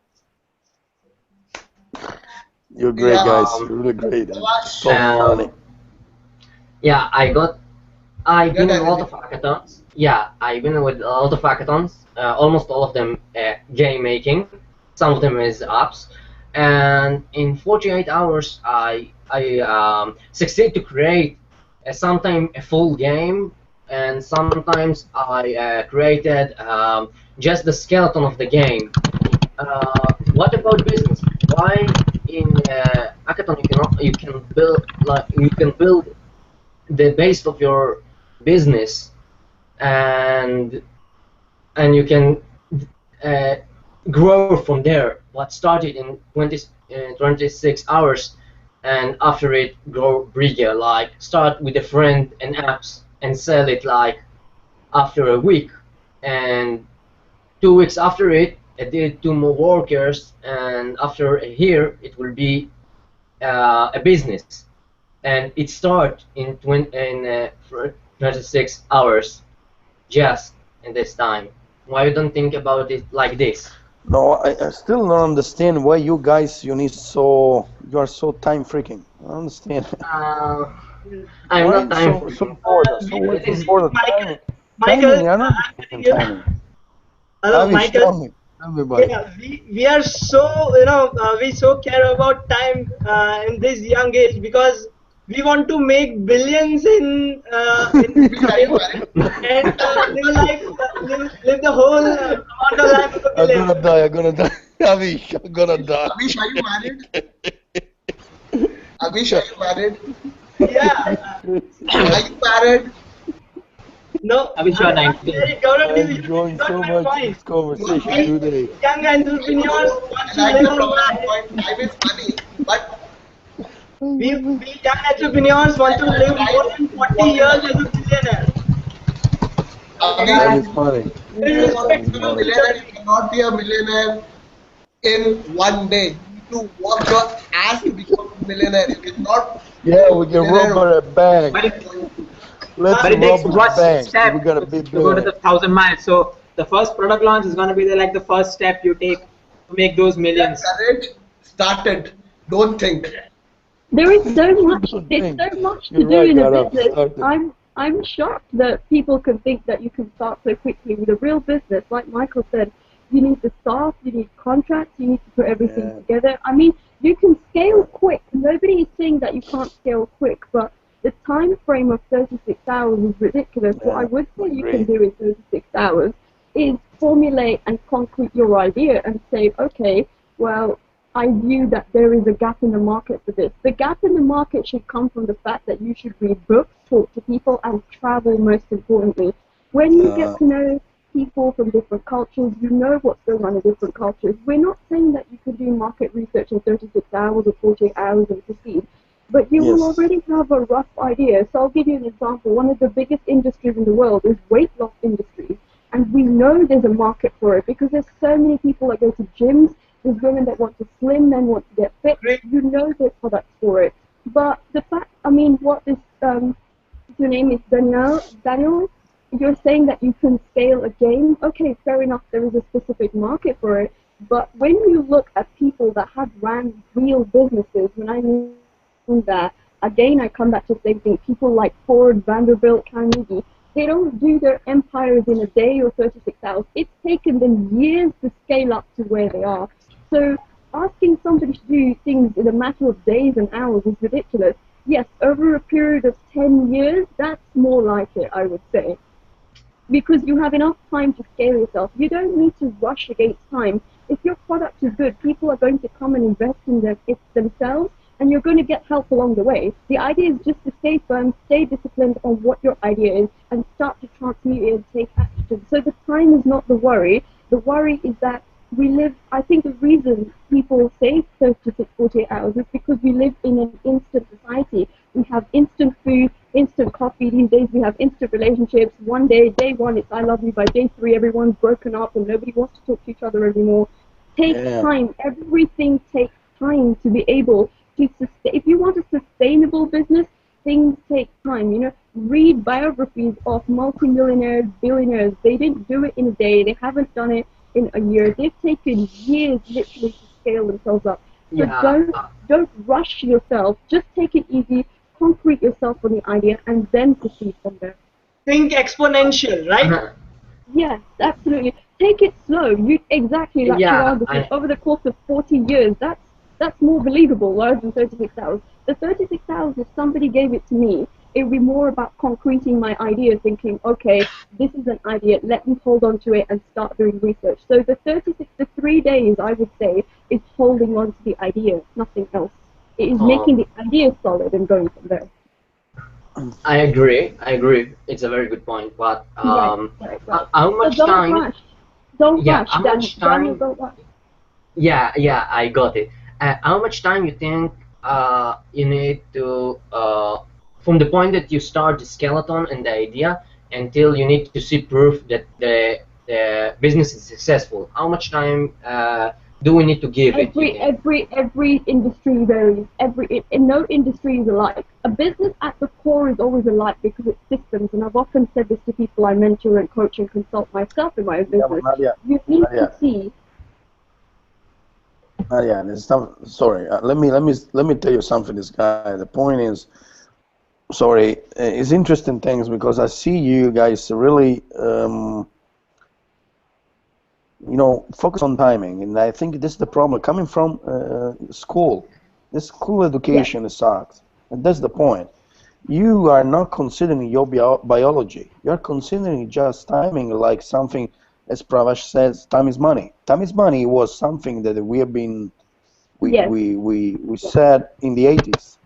You're great, Yeah. guys. You're Um, really great and Avash, so funny. um, yeah, I've get been in a lot anything. of hackathons. Yeah, I've been with a lot of hackathons. Almost all of them game making. Some of them is apps. And in 48 hours, I succeed to create sometimes a full game, and sometimes I created just the skeleton of the game. What about business? Why in hackathon you can build the base of your business, and you can uh, grow from there. What started in 26 hours, and after it grow bigger. Like start with a friend and apps and sell it like after a week, and 2 weeks after it, I did two more workers, and after a year, it will be a business, and it start in 36 hours just in this time. Why you don't think about it like this? No, I still don't understand why you are so time freaking. I don't understand. Uh, I'm Why not it's time so freaking. important? So We, what's It is important? Michael, Timing. Michael, Timing. I don't I'm understand getting you. timing. Hello, Avish, Michael. tell me. Tell me, buddy. Yeah, we are so we so care about time in this young age because we want to make billions Avish, are you in married? and live the whole amount of life of a I'm gonna billionaire. die. I'm gonna die. Avish, I'm gonna die. Avish, are you married? Avish, are you married? Yeah, Are you married? no, Abhishek, you are I'm not 19. very Gaurav, I you enjoyed got so my much point. this conversation I, We today. young I entrepreneurs know. want I to like live your our profession life. point. Time is money, but I We, love it. we young entrepreneurs want to live more time than is 40 important, years as Avish. a billionaire. Avish, That And is funny. if you want That to is irrespective become a of funny. millionaire, you industry. cannot be a millionaire in 1 day. You need to work your ass to become a millionaire. You cannot Yeah, we can rob Millionaire. a bank. But Let's it takes rob a one bank. step We're gonna be to go to the billionaire. 1,000 miles. So the first product launch is going to be like the first step you take to make those Get millions. courage, start it. Don't think. Don't There's think. so much to You're do right, in a Gaurav. business. Started. I'm shocked that people can think that you can start so quickly with a real business. Like Michael said, you need the staff, you need contracts, you need to put everything Yeah. together. I mean, you can scale Right. quick. Nobody is saying that you can't scale quick, but the time frame of 36 hours is ridiculous. What I Yeah. would say I you can agree. do in 36 hours is formulate and concrete your idea and say, okay, well, I view that there is a gap in the market for this. The gap in the market should come from the fact that you should read books, talk to people, and travel most importantly. When you get Uh, to know people from different cultures, you know what's going on in different cultures. We're not saying that you can do market research in 36 hours or 48 hours and proceed, but you will yes. already have a rough idea. So I'll give you an example. One of the biggest industries in the world is weight loss industry. And we know there's a market for it because there's so many people that go to gyms, there's women that want to slim, men want to get fit. Great. You know there's products for it. But the fact, I mean, what is, your name is Daniel, you're saying that you can scale a game. Okay, fair enough, there is a specific market for it. But when you look at people that have ran real businesses, when I mean that, again, I come back to the same thing. People like Ford, Vanderbilt, Carnegie, they don't do their empires in a day or 36 hours. It's taken them years to scale up to where they are. So asking somebody to do things in a matter of days and hours is ridiculous. Yes, over a period of 10 years, that's more like it, I would say, because you have enough time to scale yourself. You don't need to rush against time. If your product is good, people are going to come and invest in it themselves, and you're going to get help along the way. The idea is just to stay firm, stay disciplined on what your idea is, and start to transmute it and take action. So the time is not the worry. The worry is that we live, I think the reason people say 36, 48 hours is because we live in an instant society. We have instant food, instant coffee. These days we have instant relationships. One day, day one, it's I love you. By day three, everyone's broken up and nobody wants to talk to each other anymore. Take Yeah. time. Everything takes time to be able to sustain. If you want a sustainable business, things take time. You know, read biographies of multimillionaires, billionaires. They didn't do it in a day. They haven't done it in a year. They've taken years literally to scale themselves up. So Yeah, don't rush yourself. Just take it easy, concrete yourself on the idea, and then proceed from there. Think exponential, right? Yes, absolutely. Take it slow. You exactly like yeah, Chirag said. Over the course of 40 years, that's more believable rather than 36 hours. The 36 hours, if somebody gave it to me, it would be more about concreting my idea, thinking, okay, this is an idea. Let me hold on to it and start doing research. So the 36 to 3 days, I would say, is holding on to the idea, nothing else. It is making um, the idea solid and going from there. I agree. I agree. It's a very good point. But Right, right, right. how So much don't time? rush. Don't Yeah, rush, how much Daniel, time? don't rush. Yeah, yeah, I got it. How much time you think you need to from the point that you start the skeleton and the idea until you need to see proof that the business is successful? How much time do we need to give it, you think? Every industry varies. No industry is alike. A business at the core is always alike because it's systems. And I've often said this to people I mentor and coach and consult myself in my own Yeah, but business. Nadia, You need to Nadia, see. Nadia. There's some. Sorry. Let me tell you something. This guy. The point is, sorry, it's interesting things because I see you guys really, focus on timing, and I think this is the problem coming from school. This school Yes, education sucks, and that's the point. You are not considering your biology. You're considering just timing like something, as Pravash says, time is money. Time is money was something that we have been yes, we said in the 80s.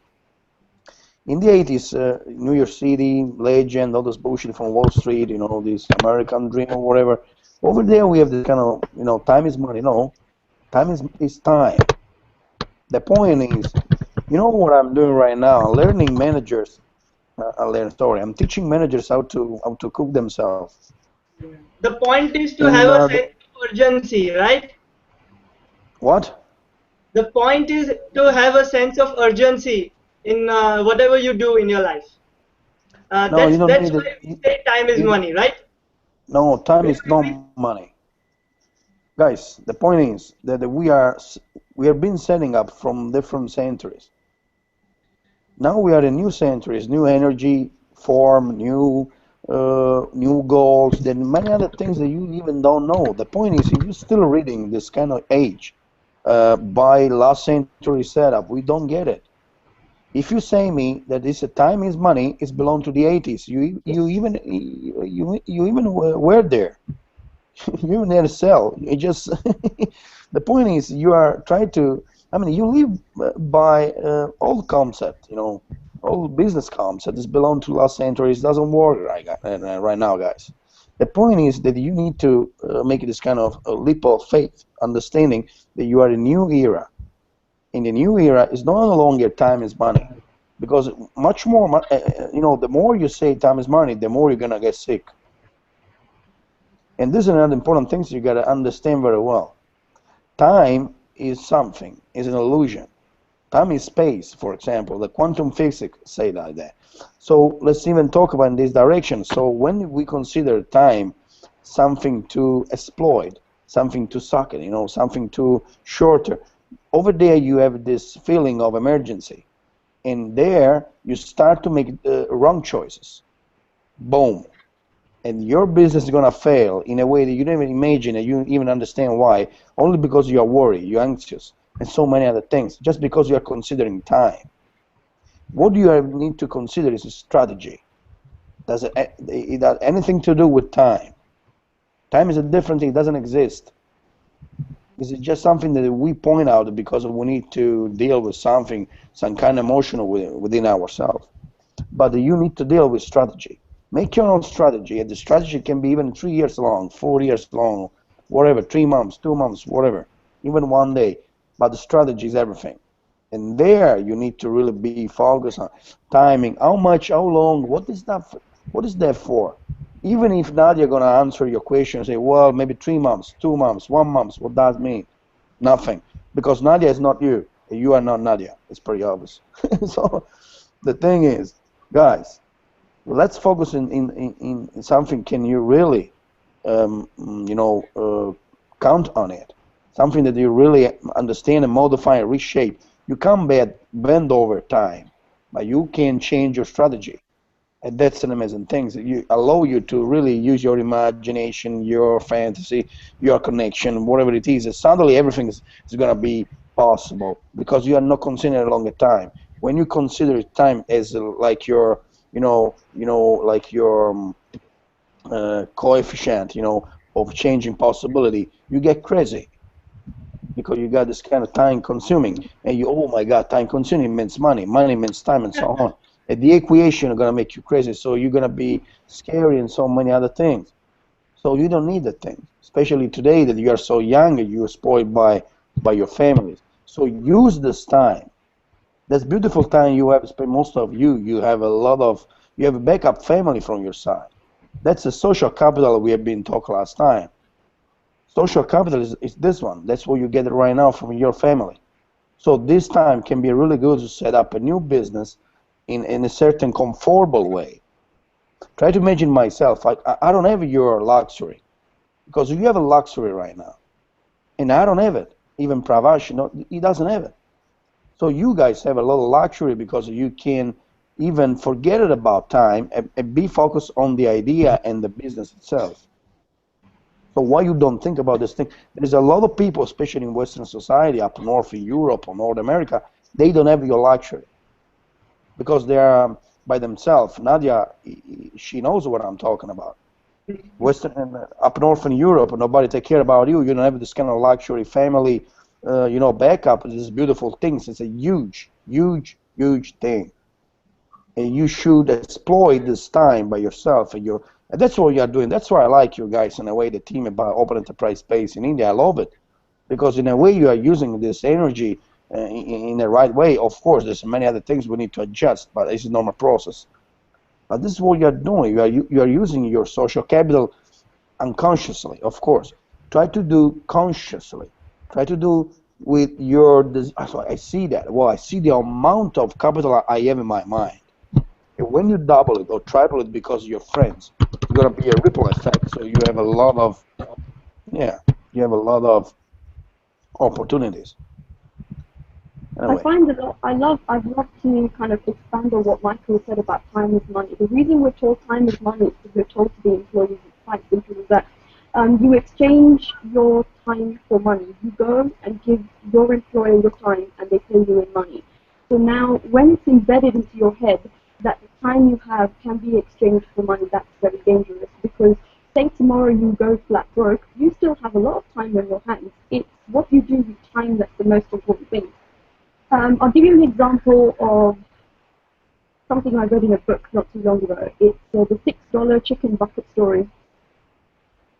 In the 80s, New York City, legend, all this bullshit from Wall Street, this American dream or whatever. Over there, we have this kind of, time is money. No, time is time. The point is, what I'm doing right now, learning managers. I'm teaching managers how to cook themselves. The point is to And have a sense of urgency, right? what? The point is to have a sense of urgency. in whatever you do in your life. No, you don't That's need why it. we say time is You, money, right? no, time Where is do no we? money. Guys, the point is that we have been setting up from different centuries. Now we are in new centuries, new energy form, new goals, then many other things that you even don't know. The point is, if you're still reading this kind of age by last century setup, we don't get it. If you say me that this time is money, it's belong to the 80s. You even were there. You even had a cell. You just the point is you are trying to. I mean, you live by old concept. Old business concept. This belong to last century. It doesn't work right now, guys. The point is that you need to make this kind of a leap of faith, understanding that you are in a new era. In the new era, it's no longer time is money, because much more, the more you say time is money, the more you're gonna get sick. And this is another important thing you gotta understand very well. Time is something, is an illusion. Time is space, for example. The quantum physics say that. So let's even talk about in this direction. So when we consider time something to exploit, something to suck it, something to shorter, over there you have this feeling of emergency. And there you start to make wrong choices. Boom. And your business is gonna fail in a way that you don't even imagine and you don't even understand why, only because you are worried, you're anxious, and so many other things, just because you are considering time. What you need to consider is a strategy. Does it have anything to do with time? Time is a different thing, it doesn't exist. This is just something that we point out because we need to deal with something, some kind of emotional within ourselves. But you need to deal with strategy. Make your own strategy, and the strategy can be even 3 years long, 4 years long, whatever, 3 months, 2 months, whatever, even one day. But the strategy is everything. And there you need to really be focused on timing. How much, how long, what is that for? Even if Nadia gonna answer your question and say, well, maybe 3 months, 2 months, 1 month, what does that mean? Nothing. Because Nadia is not you, and you are not Nadia. It's pretty obvious. So the thing is, guys, let's focus in something. Can you really, count on it? Something that you really understand and modify and reshape. You can't bend over time, but you can change your strategy. And that's an amazing thing. That you allow you to really use your imagination, your fantasy, your connection, whatever it is. And suddenly everything is going to be possible because you are not considering a longer time. When you consider time as like your, like your coefficient, of changing possibility, you get crazy because you got this kind of time consuming, and oh my god, time consuming means money means time, and so on. And the equation are gonna make you crazy, so you're gonna be scary and so many other things. So you don't need that thing, especially today that you are so young and you are spoiled by your families. So use this time. That's beautiful time you have spent. Most of you have you have a backup family from your side. That's the social capital we have been talking last time. Social capital is this one. That's what you get right now from your family. So this time can be really good to set up a new business in a certain comfortable way. Try to imagine myself. I don't have your luxury because you have a luxury right now, and I don't have it. Even Pravash, he doesn't have it. So you guys have a lot of luxury because you can even forget it about time and be focused on the idea and the business itself. So why you don't think about this thing? There's a lot of people, especially in Western society, up north in Europe or North America, they don't have your luxury because they are by themselves. Nadia, she knows what I'm talking about. Western up north in Europe, nobody take care about you. You don't have this kind of luxury family, backup. These beautiful things. It's a huge, huge, huge thing, and you should exploit this time by yourself. And that's what you are doing. That's why I like you guys in a way. The team about Open Enterprise Space in India, I love it because in a way you are using this energy in the right way. Of course, there's many other things we need to adjust, but it's a normal process. But this is what you are doing. You are using your social capital unconsciously, of course. Try to do consciously. Try to do with your so I see that. Well, I see the amount of capital I have in my mind. And when you double it or triple it because you're friends, it's gonna be a ripple effect. So you have a lot of, yeah, you have a lot of opportunities. I Anyway, find a lot. I'd love to kind of expand on what Michael said about time is money. The reason we're told time is money is because we're told to be employees. It's quite simple as that. You exchange your time for money. You go and give your employer your time, and they pay you in money. So now, when it's embedded into your head that the time you have can be exchanged for money, that's very dangerous because say tomorrow you go flat broke, you still have a lot of time on your hands. It's what you do with time that's the most important thing. I'll give you an example of something I read in a book not too long ago. It's the $6 chicken bucket story.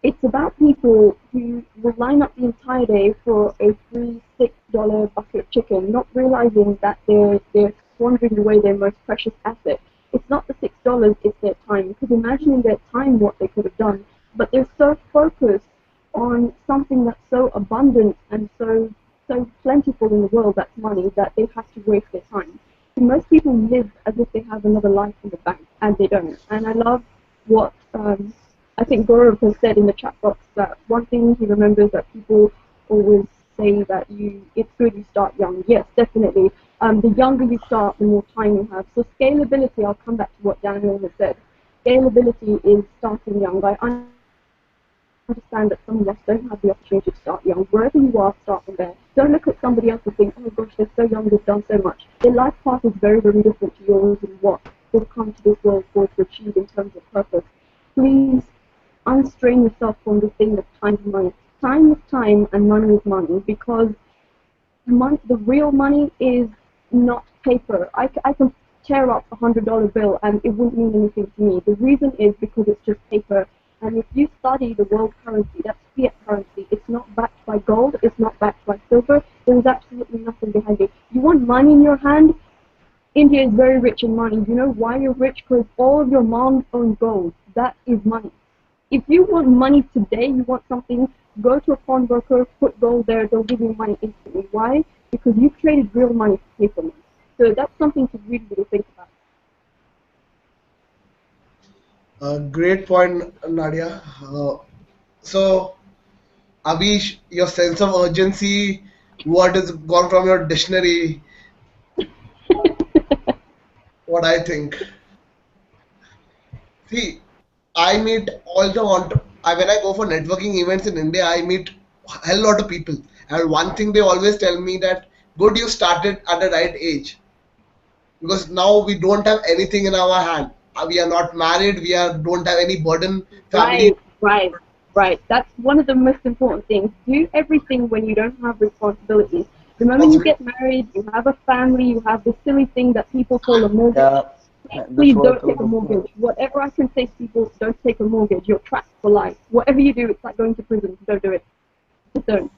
It's about people who will line up the entire day for a free $6 bucket of chicken, not realizing that they're squandering away their most precious asset. It's not the $6, it's their time. Because imagine in their time what they could have done, but they're so focused on something that's so abundant and so plentiful in the world, that's money, that they have to waste their time. So most people live as if they have another life in the bank, and they don't. And I love what I think Gaurav has said in the chat box, that one thing he remembers that people always say that it's good you start young. Yes, definitely. The younger you start, the more time you have. So scalability, I'll come back to what Daniel has said. Scalability is starting young. I understand that some of us don't have the opportunity to start young. Wherever you are, start from there. Don't look at somebody else and think, oh gosh, they're so young, they've done so much. Their life path is very, very different to yours and what they've come to this world for to achieve in terms of purpose. Please unstrain yourself from the thing that time is money. Time is time and money is money, because the real money is not paper. I can tear up $100 bill and it wouldn't mean anything to me. The reason is because it's just paper. And if you study the world currency, that's fiat currency. It's not backed by gold. It's not backed by silver. There's absolutely nothing behind it. You want money in your hand? India is very rich in money. You know why you're rich? Because all of your moms own gold. That is money. If you want money today, you want something, go to a pawnbroker, put gold there, they'll give you money instantly. Why? Because you've traded real money for paper money. So that's something to really, really think about. Great point, Nadia. So, Abish, your sense of urgency, what has gone from your dictionary, what I think. See, I meet all the when I go for networking events in India, I meet a hell lot of people. And one thing they always tell me that good you started at the right age. Because now we don't have anything in our hand. We are not married, don't have any burden, family. Right, right, right. That's one of the most important things. Do everything when you don't have responsibilities. The moment you get married, you have a family, you have this silly thing that people call a mortgage. yeah, that's Please what I don't told take a them. mortgage. Whatever I can say to people, don't take a mortgage. You're trapped for life. Whatever you do, it's like going to prison. Don't do it. Just don't.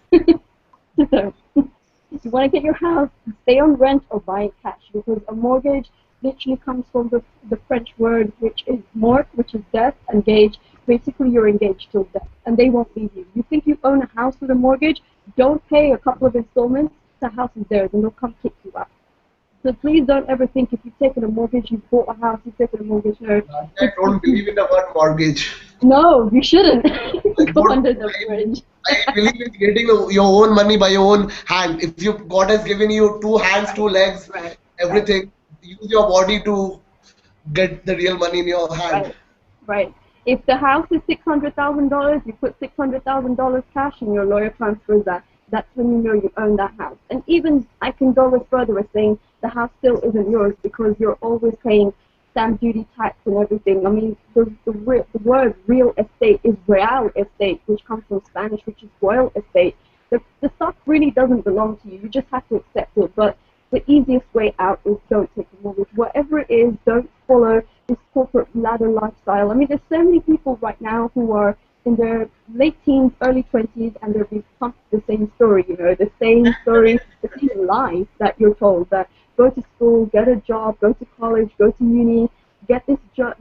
Just don't. If you want to get your house, stay on rent or buy it cash, because a mortgage literally comes from the French word which is mort, which is death, and gage. Basically, you're engaged till death, and they won't leave you. You think you own a house with a mortgage? Don't pay a couple of installments. The house is theirs, and they'll come kick you out. So please don't ever think if you've taken a mortgage, you've bought a house, you've taken a mortgage. No, I don't believe in the word mortgage. no, you shouldn't I go don't. under the bridge. I believe in getting your own money by your own hand. If God has given you two hands, two legs, Right, right, everything, use your body to get the real money in your hand. right, right. If the house is $600,000, you put $600,000 cash and your lawyer transfers that. That's when you know you own that house. And even I can go as further as saying the house still isn't yours because you're always paying stamp duty, tax, and everything. I mean, the word real estate is real estate, which comes from Spanish, which is royal estate. The stuff really doesn't belong to you. You just have to accept it. But the easiest way out is don't take a mortgage. Whatever it is, don't follow this corporate ladder lifestyle. I mean, there's so many people right now who are in their late teens, early 20s, and they're being pumped the same story, the same story, the same lies that you're told, that go to school, get a job, go to college, go to uni. get this job,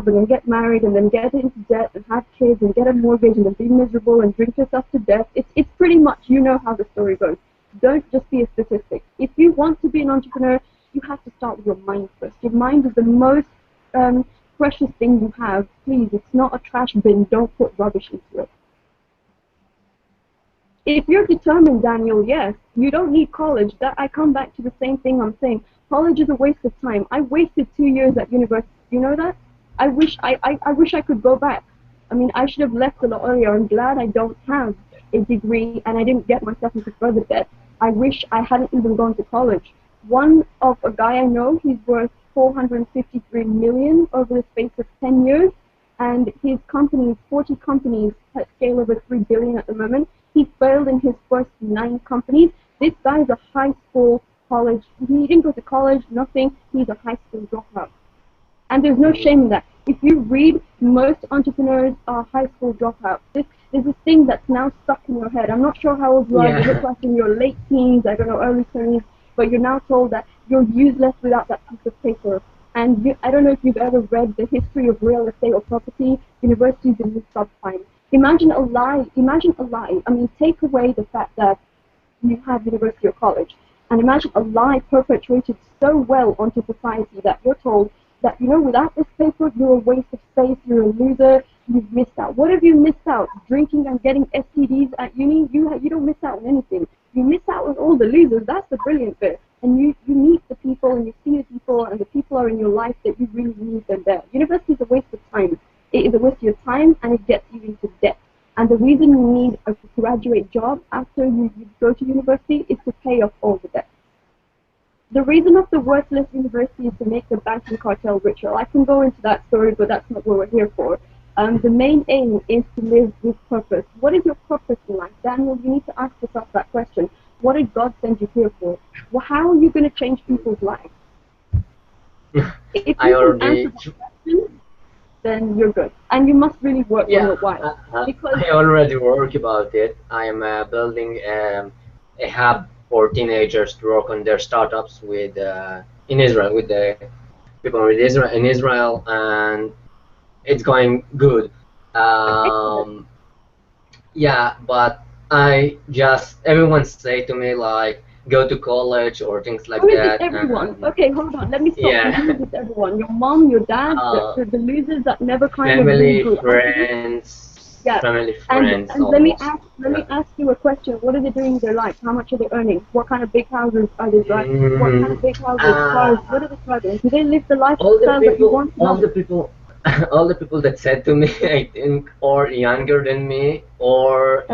and then get married, and then get into debt, and have kids, and get a mortgage, and then be miserable, and drink yourself to death. It's pretty much, you know how the story goes. Don't just be a statistic. If you want to be an entrepreneur, you have to start with your mind first. Your mind is the most precious thing you have. Please, it's not a trash bin. Don't put rubbish into it. If you're determined, Daniel, yes, you don't need college. That I come back to the same thing I'm saying. College is a waste of time. I wasted 2 years at university. You know that? I wish I could go back. I mean, I should have left a lot earlier. I'm glad I don't have a degree and I didn't get myself into further debt. I wish I hadn't even gone to college. One of a guy I know, he's worth 453 million over the space of 10 years, and his companies, 40 companies, scale over 3 billion at the moment. He failed in his first 9 companies. This guy is a high school college. He didn't go to college, nothing. He's a high school dropout. And there's no shame in that. If you read, most entrepreneurs are high school dropouts. There's this thing that's now stuck in your head. I'm not sure how old you are. You look like in your late teens, I don't know, early 20s, but you're now told that you're useless without that piece of paper. And I don't know if you've ever read the history of real estate or property. Universities in this subprime. Imagine a lie. I mean, take away the fact that you have university or college, and imagine a lie perpetuated so well onto society that you're told that, you know, without this paper, you're a waste of space, you're a loser, you've missed out. What have you missed out? Drinking and getting STDs at uni? You don't miss out on anything. You miss out on all the losers. That's the brilliant bit. And you meet the people, and you see the people, and the people are in your life that you really need them there. University is a waste of time. It is a waste of your time, and it gets you into debt. And the reason you need a graduate job after you go to university is to pay off all the debt. The reason of the worthless university is to make the banking cartel richer. I can go into that story, but that's not what we're here for. The main aim is to live with purpose. What is your purpose in life? Daniel, you need to ask yourself that question. What did God send you here for? Well, how are you going to change people's lives? If you can answer that question, then you're good. And you must really work on your why. Because I already work about it. I am building a hub for teenagers to work on their startups with in Israel, with the people in Israel, and it's going good. Yeah, but everyone say to me like go to college or things like who is that. It everyone? Okay, hold on. Let me stop. Yeah. Who is it everyone? Your mom, your dad, the losers that never kind of Family, grew up with you? friends, Yeah. family, friends. And let me ask you a question. What are they doing in their life? How much are they earning? What kind of big houses are they driving? What kind of big houses, cars? What are they driving? Do they live the lifestyle that you want? All the people, all the people that said to me, I think, or younger than me, or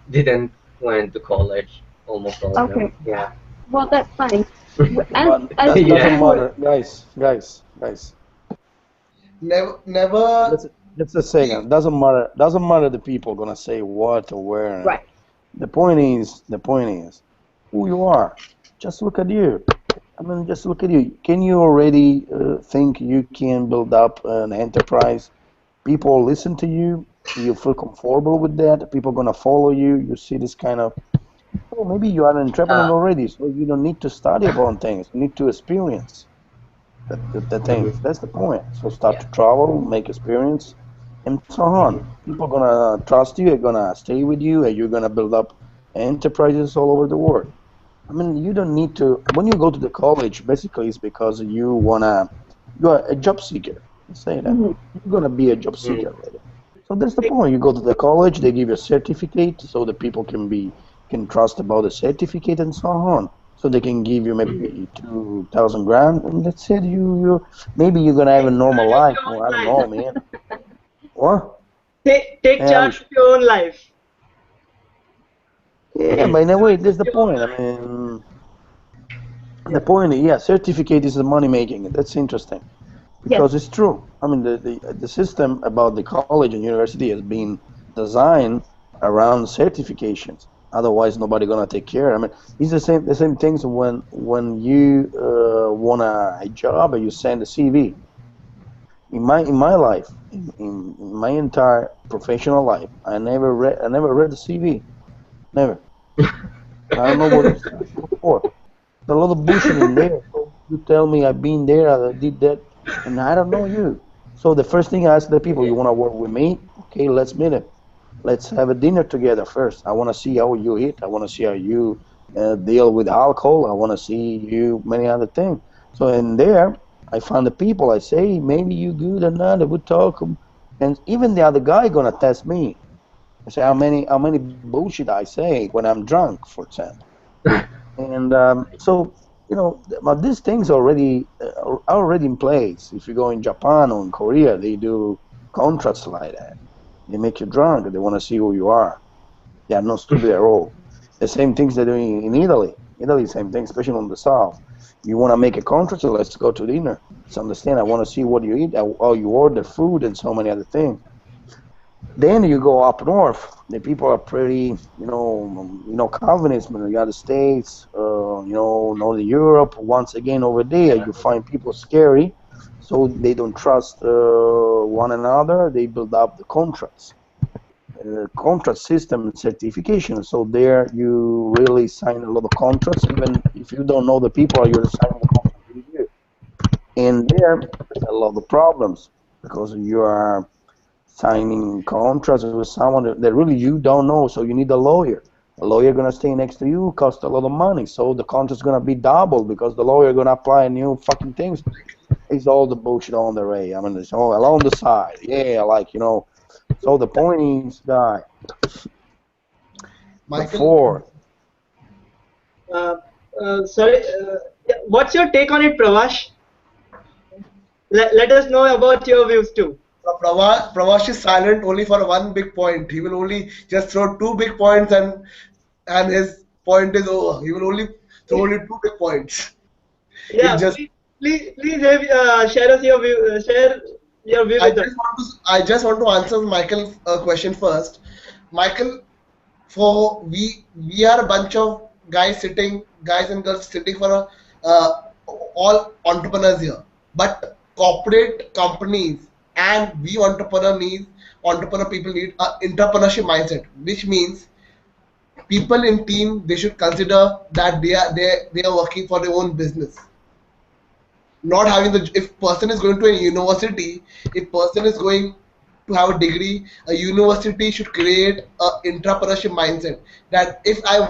didn't went to college. Almost all of them. Yeah. Well, that's fine. But that doesn't matter, guys. Never. Let's just say that doesn't matter the people gonna say what or where. Right. The point is who you are. Just look at you. I mean, just look at you. Can you already think you can build up an enterprise? People listen to you. You feel comfortable with that. People gonna follow you. You see this kind of. Oh, maybe you are an entrepreneur already, so you don't need to study about things. You need to experience the things. That's the point. So start to travel, make experience, and so on. People gonna trust you. Are gonna stay with you, and you're gonna build up enterprises all over the world. I mean, you don't need to. When you go to the college, basically, it's because you are a job seeker. Say that you're gonna be a job seeker later. So that's the point. You go to the college, they give you a certificate, so the people can trust about the certificate and so on. So they can give you maybe 2,000 grand, and that's it. Maybe you're gonna have a normal life. Or I don't know, man. What? Take charge of your own life. Yeah, but in a way, that's the point. I mean, the point, certificate is the money making. That's interesting because it's true. I mean, the system about the college and university has been designed around certifications. Otherwise, nobody gonna take care. I mean, it's the same things when you want a job and you send a CV. In my life, in my entire professional life, I never read the CV. Never. I don't know what it's for. There's a lot of bullshit in there. You tell me I've been there, I did that, and I don't know you. So the first thing I ask the people, you want to work with me? Okay, let's meet it. Let's have a dinner together first. I want to see how you eat. I want to see how you deal with alcohol. I want to see you many other things. So in there, I find the people. I say maybe you good or not. We talk, and even the other guy gonna test me. I say how many bullshit I say when I'm drunk, for example. And so but these things are already in place. If you go in Japan or in Korea, they do contracts like that. They make you drunk. They want to see who you are. They are not stupid at all. The same things they're doing in Italy. Italy, same thing, especially on the south. You want to make a contract, so let's go to dinner. Let's understand. I want to see what you eat, how you order food, and so many other things. Then you go up north. The people are pretty, Calvinism in the United States, Northern Europe. Once again, over there, you find people scary, so they don't trust one another. They build up the contracts, contract system and certification. So there, you really sign a lot of contracts, even if you don't know the people, you're signing the contract with you. And there's a lot of problems because you are signing contracts with someone that really you don't know, so you need a lawyer. A lawyer gonna stay next to you, cost a lot of money, so the contract's gonna be double because the lawyer gonna apply new fucking things. It's all the bullshit on the way. I mean, it's all along the side. Yeah, So the point is, guy, Michael, before Sorry, yeah, what's your take on it, Pravash? Let us know about your views too. Pravash is silent only for one big point. He will only just throw two big points and his point is over. He will only throw only two big points. It Yeah, just please have, share us your view, share your view with us. I just want to answer Michael's question first. Michael, for we are a bunch of guys and girls sitting for all entrepreneurs here, but corporate companies and we entrepreneur people need a entrepreneurship mindset, which means people in team they should consider that they are working for their own business, not having the if person is going to a university, if person is going to have a degree, a university should create a entrepreneurship mindset that if I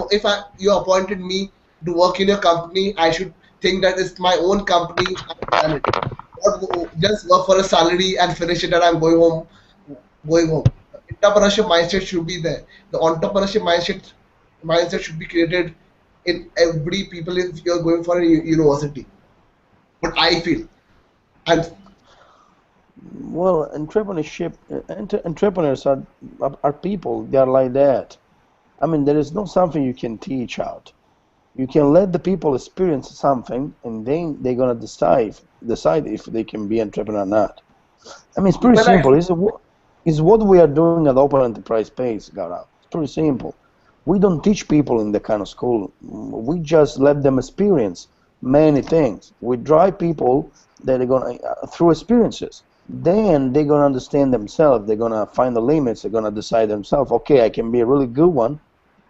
you appointed me to work in your company, I should think that it's my own company, I've done it, not just work for a salary and finish it and I'm going home. Entrepreneurship mindset should be there. The entrepreneurship mindset should be created in every people if you're going for a university, what I feel. And well, entrepreneurs are people. They are like that. I mean, there is not something you can teach out. You can let the people experience something, and then they're gonna decide if they can be entrepreneur or not. I mean, it's pretty well, simple. It's what we are doing at Open Enterprise Space, Gaurav. It's pretty simple. We don't teach people in the kind of school. We just let them experience many things. We drive people that are gonna through experiences. Then they're gonna understand themselves. They're gonna find the limits. They're gonna decide themselves. Okay, I can be a really good one,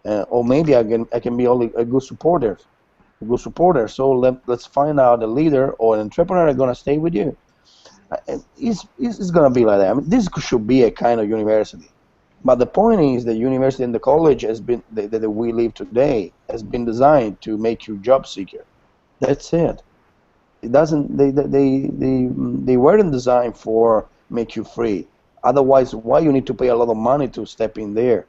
or maybe I can be only a good supporter. A good supporter. So let's find out a leader or an entrepreneur that's gonna stay with you. It's gonna be like that. I mean, this should be a kind of university. But the point is, the university and the college that we live today has been designed to make you job seeker. That's it. It doesn't. They weren't designed for make you free. Otherwise, why you need to pay a lot of money to step in there?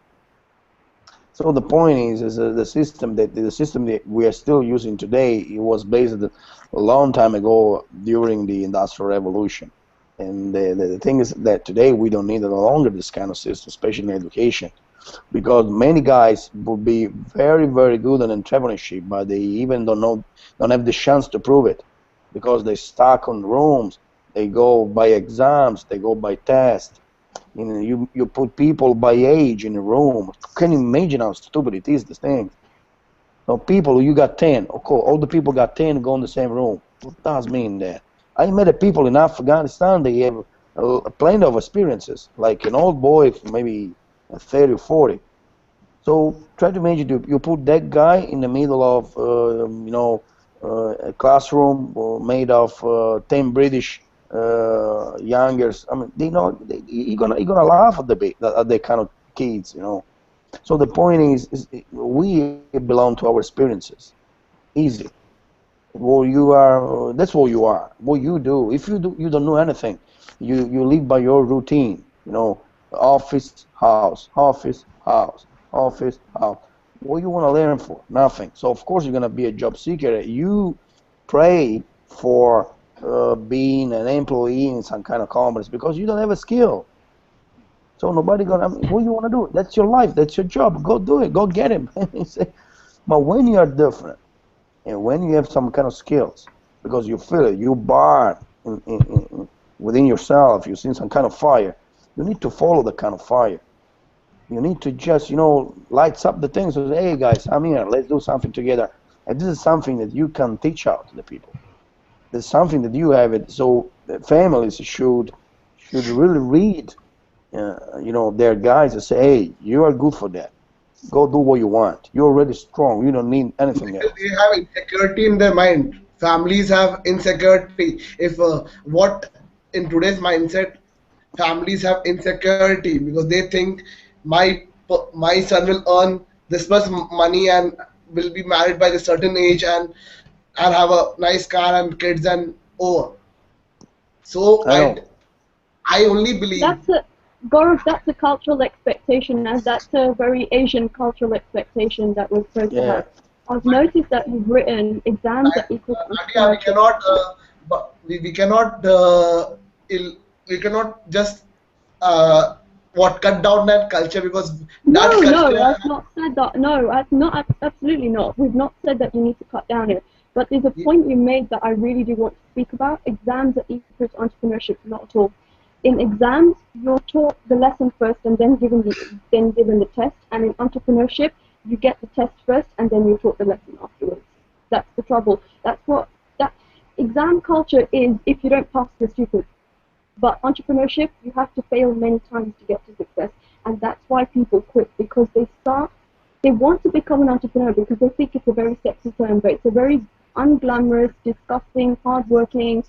So the point is the system that we are still using today. It was based a long time ago during the Industrial Revolution. And the thing is that today we don't need no longer this kind of system, especially in education, because many guys would be very, very good in entrepreneurship, but they even don't have the chance to prove it, because they stuck on rooms. They go by exams, they go by tests. You put people by age in a room. Can you imagine how stupid it is? This thing. So people, you got 10. Okay, all the people got 10 go in the same room. What does mean that? I met a people in Afghanistan. They have plenty of experiences, like an old boy, maybe 30 or 40. So try to imagine you put that guy in the middle of a classroom made of 10 British youngers. I mean, you're gonna laugh at the kind of kids, you know. So the point is we belong to our experiences. Easy. Well, you are. That's what you are. What you do. If you don't know anything. You live by your routine. You know, office, house, office, house, office, house. What you want to learn for? Nothing. So of course you're gonna be a job seeker. You pray for being an employee in some kind of companies because you don't have a skill. So nobody gonna. I mean, what you want to do? That's your life. That's your job. Go do it. Go get him. But when you are different and when you have some kind of skills, because you feel it, you burn within yourself, you see some kind of fire, you need to follow the kind of fire. You need to just, lights up the things and say, hey guys, I'm here, let's do something together. And this is something that you can teach out to the people. There's something that you have it. So families should really read, their guys and say, hey, you are good for that. Go do what you want. You're already strong. You don't need anything Because else. they have insecurity in their mind. Families have insecurity. If what in today's mindset, families have insecurity because they think my son will earn this much money and will be married by a certain age and have a nice car and kids and over. So I know. I only believe. That's a Gaurav, that's a cultural expectation, and that's a very Asian cultural expectation that we're supposed to Yeah. have. I've noticed that you've written exams that equal Nadia, we entrepreneurship. cannot, we cannot, we cannot just what cut down that culture because that No, no, culture. I've not said that. No, I've not. Absolutely not. We've not said that you need to cut down it. But there's a point you made that I really do want to speak about. Exams are equal to entrepreneurship, not at all. In exams, you're taught the lesson first and then given the test. And in entrepreneurship, you get the test first and then you're taught the lesson afterwards. That's the trouble. That's what that exam culture is. If you don't pass, you're stupid. But entrepreneurship, you have to fail many times to get to success. And that's why people quit, because they want to become an entrepreneur because they think it's a very sexy term, but it's a very unglamorous, disgusting, hardworking,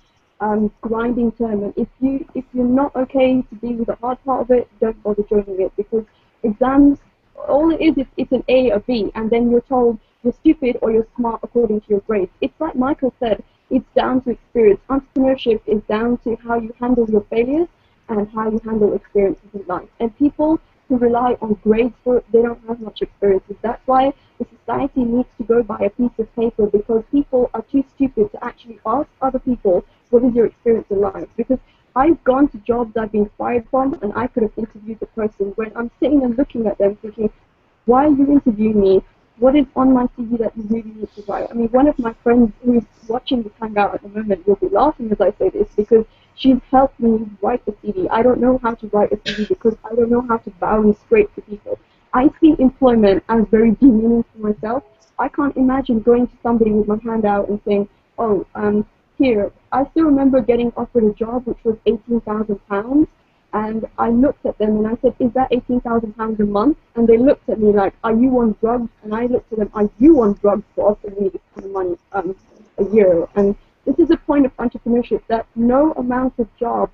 grinding term. And if you're not okay to deal with the hard part of it, don't bother joining it because exams, all it is it's an A or B, and then you're told you're stupid or you're smart according to your grades. It's like Michael said, it's down to experience. Entrepreneurship is down to how you handle your failures and how you handle experiences in life. And people who rely on grades for it, they don't have much experiences. That's why the society needs to go by a piece of paper because people are too stupid to actually ask other people, what is your experience in life? Because I've gone to jobs I've been fired from and I could have interviewed the person when I'm sitting and looking at them thinking, why are you interviewing me? What is on my CV that you really need to write? I mean, one of my friends who is watching this hangout at the moment will be laughing as I say this because she's helped me write a CV. I don't know how to write a CV because I don't know how to bow and straight to people. I see employment as very demeaning for myself. I can't imagine going to somebody with my hand out and saying, oh, here. I still remember getting offered a job which was £18,000, and I looked at them and I said, is that £18,000 a month? And they looked at me like, are you on drugs? And I looked at them, are you on drugs for offering me this kind of money a year? And this is a point of entrepreneurship that no amount of job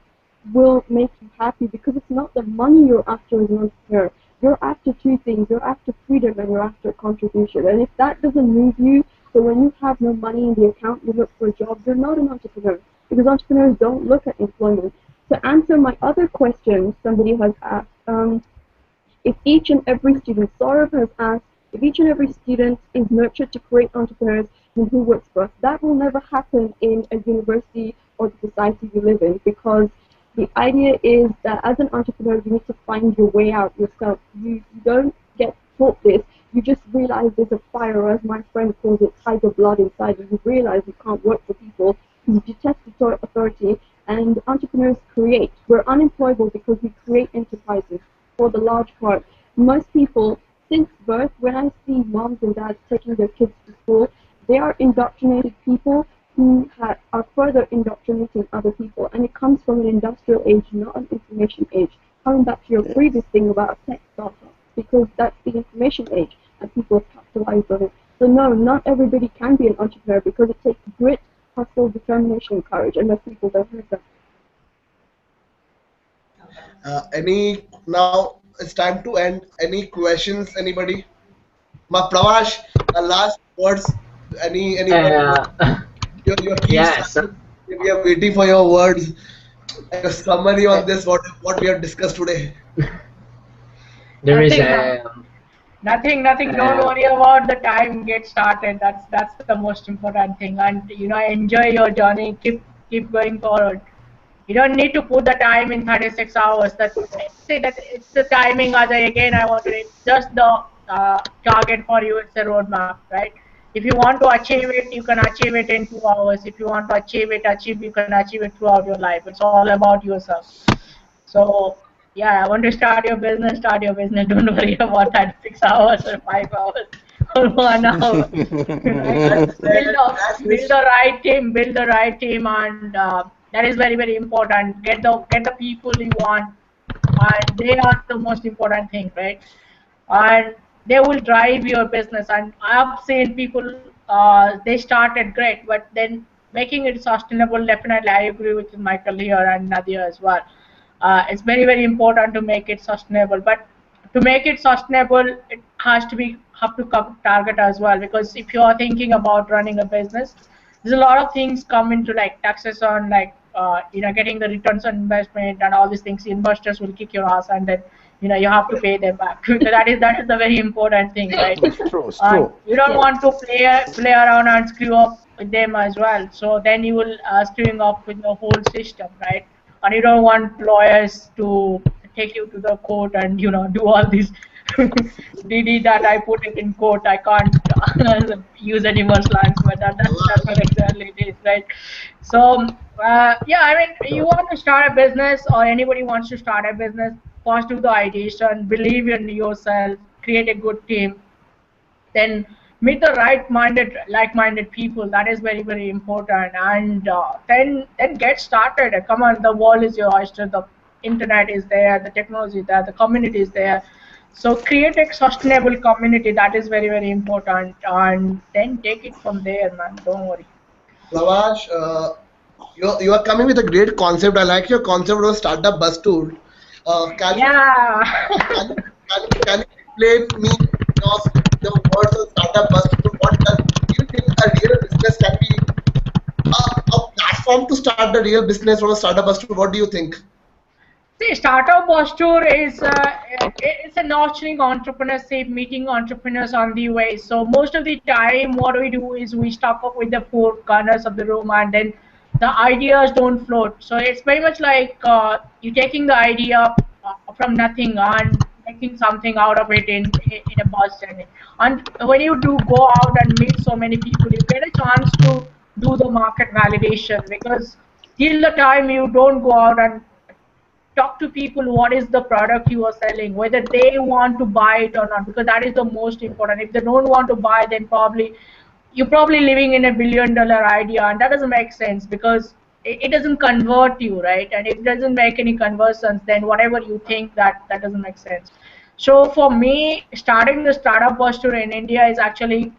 will make you happy because it's not the money you're after as an entrepreneur. You're after two things. You're after freedom and you're after contribution. And if that doesn't move you, so when you have no money in the account, you look for a job, you're not an entrepreneur because entrepreneurs don't look at employment. To answer my other question, somebody has asked, if each and every student, Saurav has asked, if each and every student is nurtured to create entrepreneurs, then who works for us? That will never happen in a university or the society we live in because the idea is that as an entrepreneur, you need to find your way out yourself. You don't get taught this. You just realize there's a fire, or as my friend calls it, tiger blood inside you. You realize you can't work for people. You detest authority. And entrepreneurs create. We're unemployable because we create enterprises for the large part. Most people, since birth, when I see moms and dads taking their kids to school, they are indoctrinated people who are further indoctrinating other people. And it comes from an industrial age, not an information age. Coming back to your previous thing about a tech startup, because that's the information age and people have capitalized on it. So no, not everybody can be an entrepreneur because it takes grit, hustle, determination, courage, and most people don't have that. Any now it's time to end. Any questions? Anybody? Ma Pravash, last words. Any Uh, your key yes, strategy? We are waiting for your words. Your summary on this. What we have discussed today. there is Nothing, a. nothing. Don't Uh, worry about the time. Get started. That's the most important thing. And enjoy your journey. Keep going forward. You don't need to put the time in 36 hours. That say that it's the timing. As again, I wanted it. Just the target for you. It's a roadmap, right? If you want to achieve it, you can achieve it in 2 hours. If you want to achieve, you can achieve it throughout your life. It's all about yourself. So yeah, I want to start your business. Start your business. Don't worry about that 6 hours or 5 hours or 1 hour. Right? That's Build it. a That's build it. the right team. Build the right team, and that is very important. Get the people you want, and they are the most important thing, right? And they will drive your business. And I have seen people, they started great, but then making it sustainable. Definitely, I agree with Michael here and Nadia as well. It's very important to make it sustainable, but to make it sustainable, it has to be have to target as well. Because if you are thinking about running a business, there's a lot of things come into like taxes on like getting the returns on investment and all these things. Investors will kick your ass, and then you have to pay them back. That is the very important thing, right? It's true. It's And true. you don't want to play around and screw up with them as well. So then you will screwing up with the whole system, right? And you don't want lawyers to take you to the court and do all these DD that I put it in court. I can't use any more slangs, but that's what exactly it is, right? So yeah, I mean, you want to start a business, or anybody wants to start a business, first do the ideation, believe in yourself, create a good team, then meet the like-minded people. That is very important. And then get started. Come on, the world is your oyster. The internet is there, the technology is there, the community is there. So create a sustainable community. That is very important, and then take it from there, man. Don't worry. Pravash, you are coming with a great concept. I like your concept of startup bus tour. Can you Yeah. can you, can you explain me your, the words of startup bus tour? What does do you think a real business can be a platform to start a real business from a startup bus tour? What do you think? See, startup posture is it's a nurturing entrepreneurship, meeting entrepreneurs on the way. So most of the time, what we do is we stop up with the four corners of the room, and then the ideas don't float. So it's very much like you taking the idea from nothing and making something out of it in a bus journey. And when you do go out and meet so many people, you get a chance to do the market validation. Because till the time you don't go out and talk to people what is the product you are selling, whether they want to buy it or not, because that is the most important. If they don't want to buy, then probably you're probably living in $1 billion idea, and that doesn't make sense because it doesn't convert you, right? And if it doesn't make any conversions, then whatever you think, that doesn't make sense. So for me, starting the startup posture in India is actually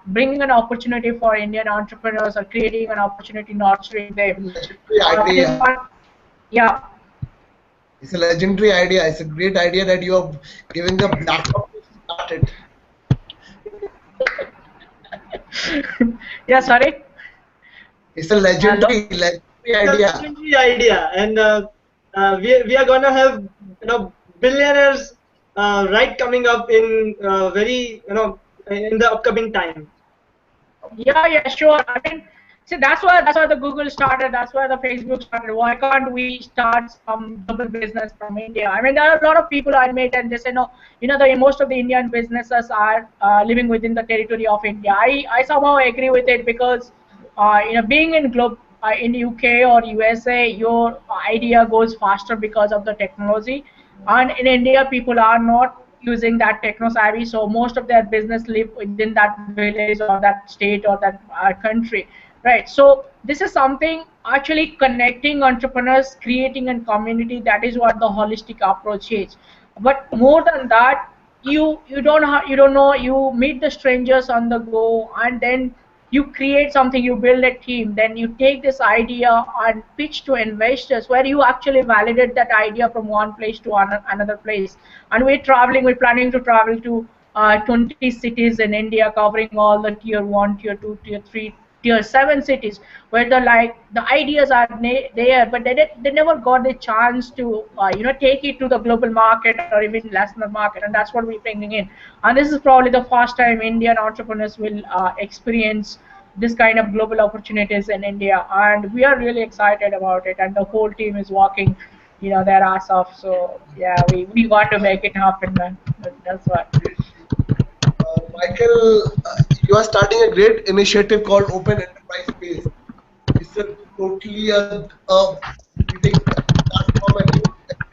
bringing an opportunity for Indian entrepreneurs, or creating an opportunity, nurturing them. Legendary That is idea. what, yeah. It's a legendary idea. It's a great idea that you are giving the platform to start it. Yeah, sorry. It's a Hello. legendary It's a idea. legendary idea, and we are gonna have billionaires right coming up in very in the upcoming time. Yeah, sure. I mean, see, that's why the Google started. That's why the Facebook started. Why can't we start some global business from India? I mean, there are a lot of people I met, and they say no. The most of the Indian businesses are living within the territory of India. I somehow agree with it because being in UK or USA, your idea goes faster because of the technology. And in India, people are not using that techno savvy, so most of their business live within that village or that state or that country, right? So this is something actually connecting entrepreneurs, creating a community. That is what the holistic approach is. But more than that, you don't know, you meet the strangers on the go, and then you create something, you build a team, then you take this idea and pitch to investors, where you actually validate that idea from one place to another place. And we're planning to travel to 20 cities in India, covering all the tier 1, tier 2, tier 3, tier 7 cities, where the ideas are there, but they never got the chance to take it to the global market or even national market, and that's what we're bringing in. And this is probably the first time Indian entrepreneurs will experience this kind of global opportunities in India, and we are really excited about it. And the whole team is working, their ass off. So yeah, we want to make it happen, man. That's what. Michael, you are starting a great initiative called Open Enterprise Space. It's a totally creating a platform and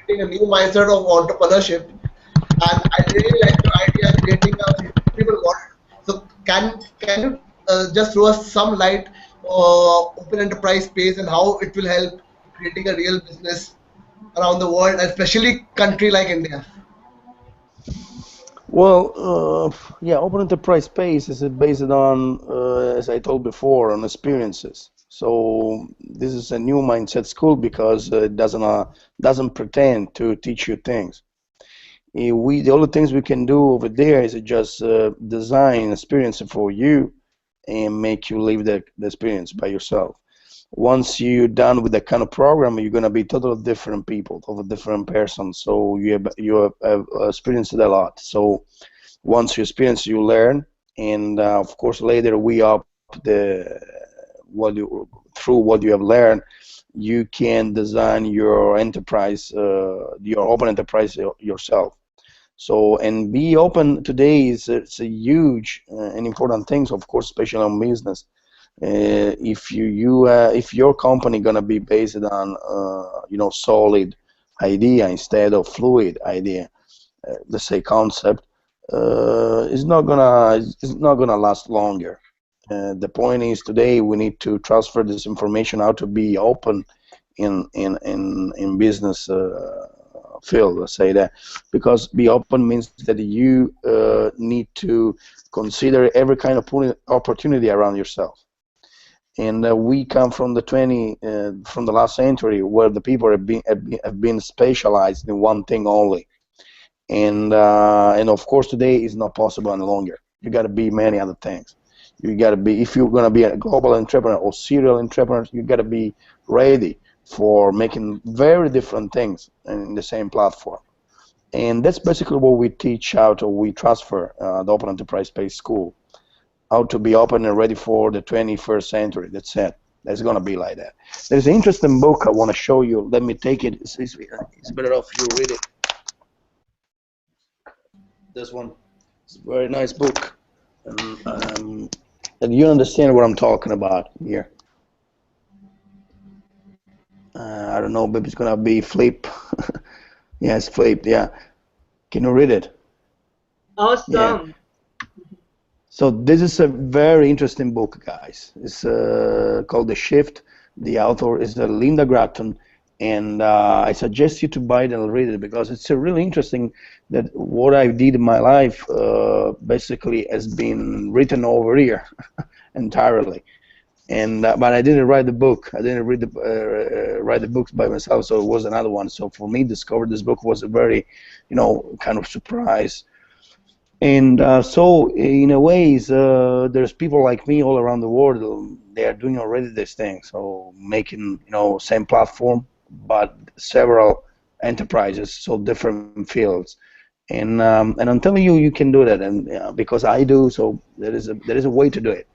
creating a new mindset of entrepreneurship. And I really like your idea creating a people model. So can you just throw us some light open enterprise space and how it will help creating a real business around the world, especially country like India? Well, yeah, open enterprise space is based on, as I told before, on experiences. So this is a new mindset school because it doesn't pretend to teach you things. The only things we can do over there is just design experience for you and make you live the experience by yourself. Once you're done with that kind of program, you're gonna be totally different people, totally different person. So you have experienced it a lot. So once you experience, you learn, and of course later we up the what you through what you have learned, you can design your enterprise, your open enterprise yourself. So, and be open today is it's a huge and important thing, of course, especially on business. If your company gonna be based on solid idea instead of fluid idea, let's say concept, it's not gonna last longer. The point is today we need to transfer this information how to be open in business field, let's say that, because be open means that you need to consider every kind of opportunity around yourself. And we come from from the last century where the people have been specialized in one thing only, and of course today is not possible any longer. You got to be many other things. You got to be, if you're going to be a global entrepreneur or serial entrepreneur, you got to be ready for making very different things in the same platform. And that's basically what we teach out, or we transfer the Open Enterprise Space School, how to be open and ready for the 21st century. That's it. It's going to be like that. There's an interesting book I want to show you. Let me take it. It's better off you read it. This one. It's a very nice book. And you understand what I'm talking about here. I don't know, maybe it's gonna be flip. Yeah, it's flipped. Yeah, can you read it? Yeah. Awesome. So this is a very interesting book, guys. It's called The Shift. The author is Linda Gratton, and I suggest you to buy it and read it because it's really interesting that what I did in my life basically has been written over here entirely. And but I didn't write the book. I didn't write the books by myself, so it was another one. So for me, discover this book was a very, kind of surprise. And so in a ways, there's people like me all around the world. They are doing already this thing. So making same platform, but several enterprises, so different fields. And I'm telling you, you can do that, and because I do. So there is a way to do it.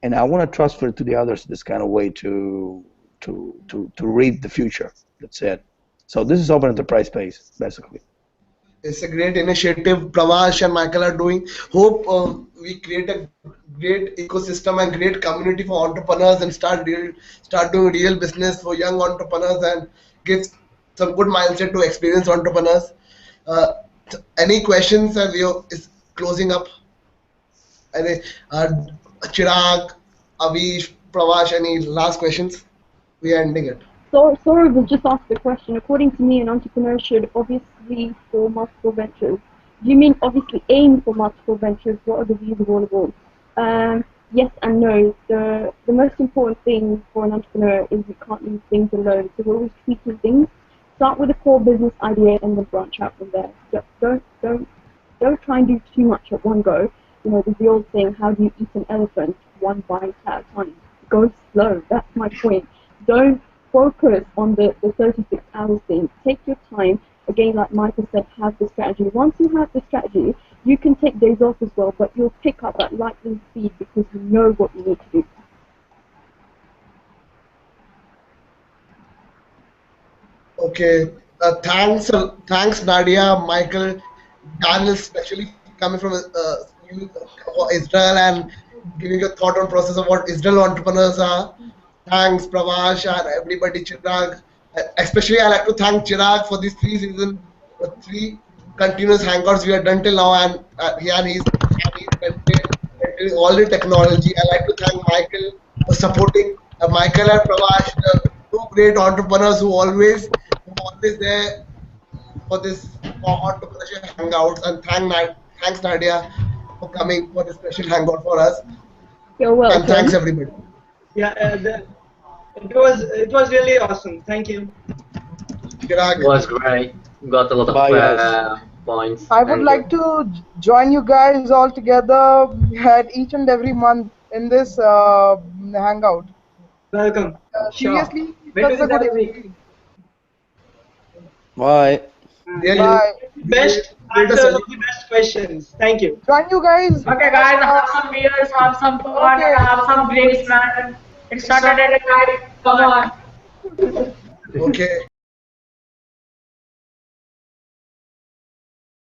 And I want to transfer to the others this kind of way to read the future. That's it. So this is open enterprise space, basically. It's a great initiative Pravash and Michael are doing. Hope we create a great ecosystem and great community for entrepreneurs and start doing real business for young entrepreneurs and give some good mindset to experienced entrepreneurs. Uh, any questions? We are is closing up. Any, uh, Chirag, Avish, Pravash, any last questions? We are ending it. So, Saurav will just ask the question. According to me, an entrepreneur should obviously form multiple ventures. Do you mean obviously aim for multiple ventures? What are the views of all of them? Yes and no. The most important thing for an entrepreneur is you can't leave things alone. So we're always tweaking things. Start with a core business idea and then branch out from there. Don't try and do too much at one go. You know, there's the old saying, how do you eat an elephant? One bite at a time. Go slow. That's my point. Don't focus on the 36 hours thing. Take your time. Again, like Michael said, have the strategy. Once you have the strategy, you can take days off as well, but you'll pick up at lightning speed because you know what you need to do. Okay. Thanks, Nadia, Michael, Daniel, especially coming from Israel and giving your thought on process of what Israel entrepreneurs are. Thanks, Pravash, and everybody, Chirag. Especially, I like to thank Chirag for these 3 seasons, 3 continuous hangouts we have done till now, and he's maintaining all the technology. I like to thank Michael for supporting Michael and Pravash, the 2 great entrepreneurs who always there for this for entrepreneurship hangouts. And thanks Nadia for coming for this special hangout for us. You're And thanks welcome. everybody. Yeah, it was really awesome. Thank you. Chirag. Was great. Got a lot of Bye, guys. points. I would Thank you. like to join you guys all together at each and every month in this hangout. Welcome. Sure. Seriously, We'll do such a this good every week. experience. Bye. Really, Bye. Best we made a answers of the best questions. Thank you. Join you guys. Okay, guys, have some beers, have some fun, Okay. have some drinks, man. It's Saturday night. Come on. Okay.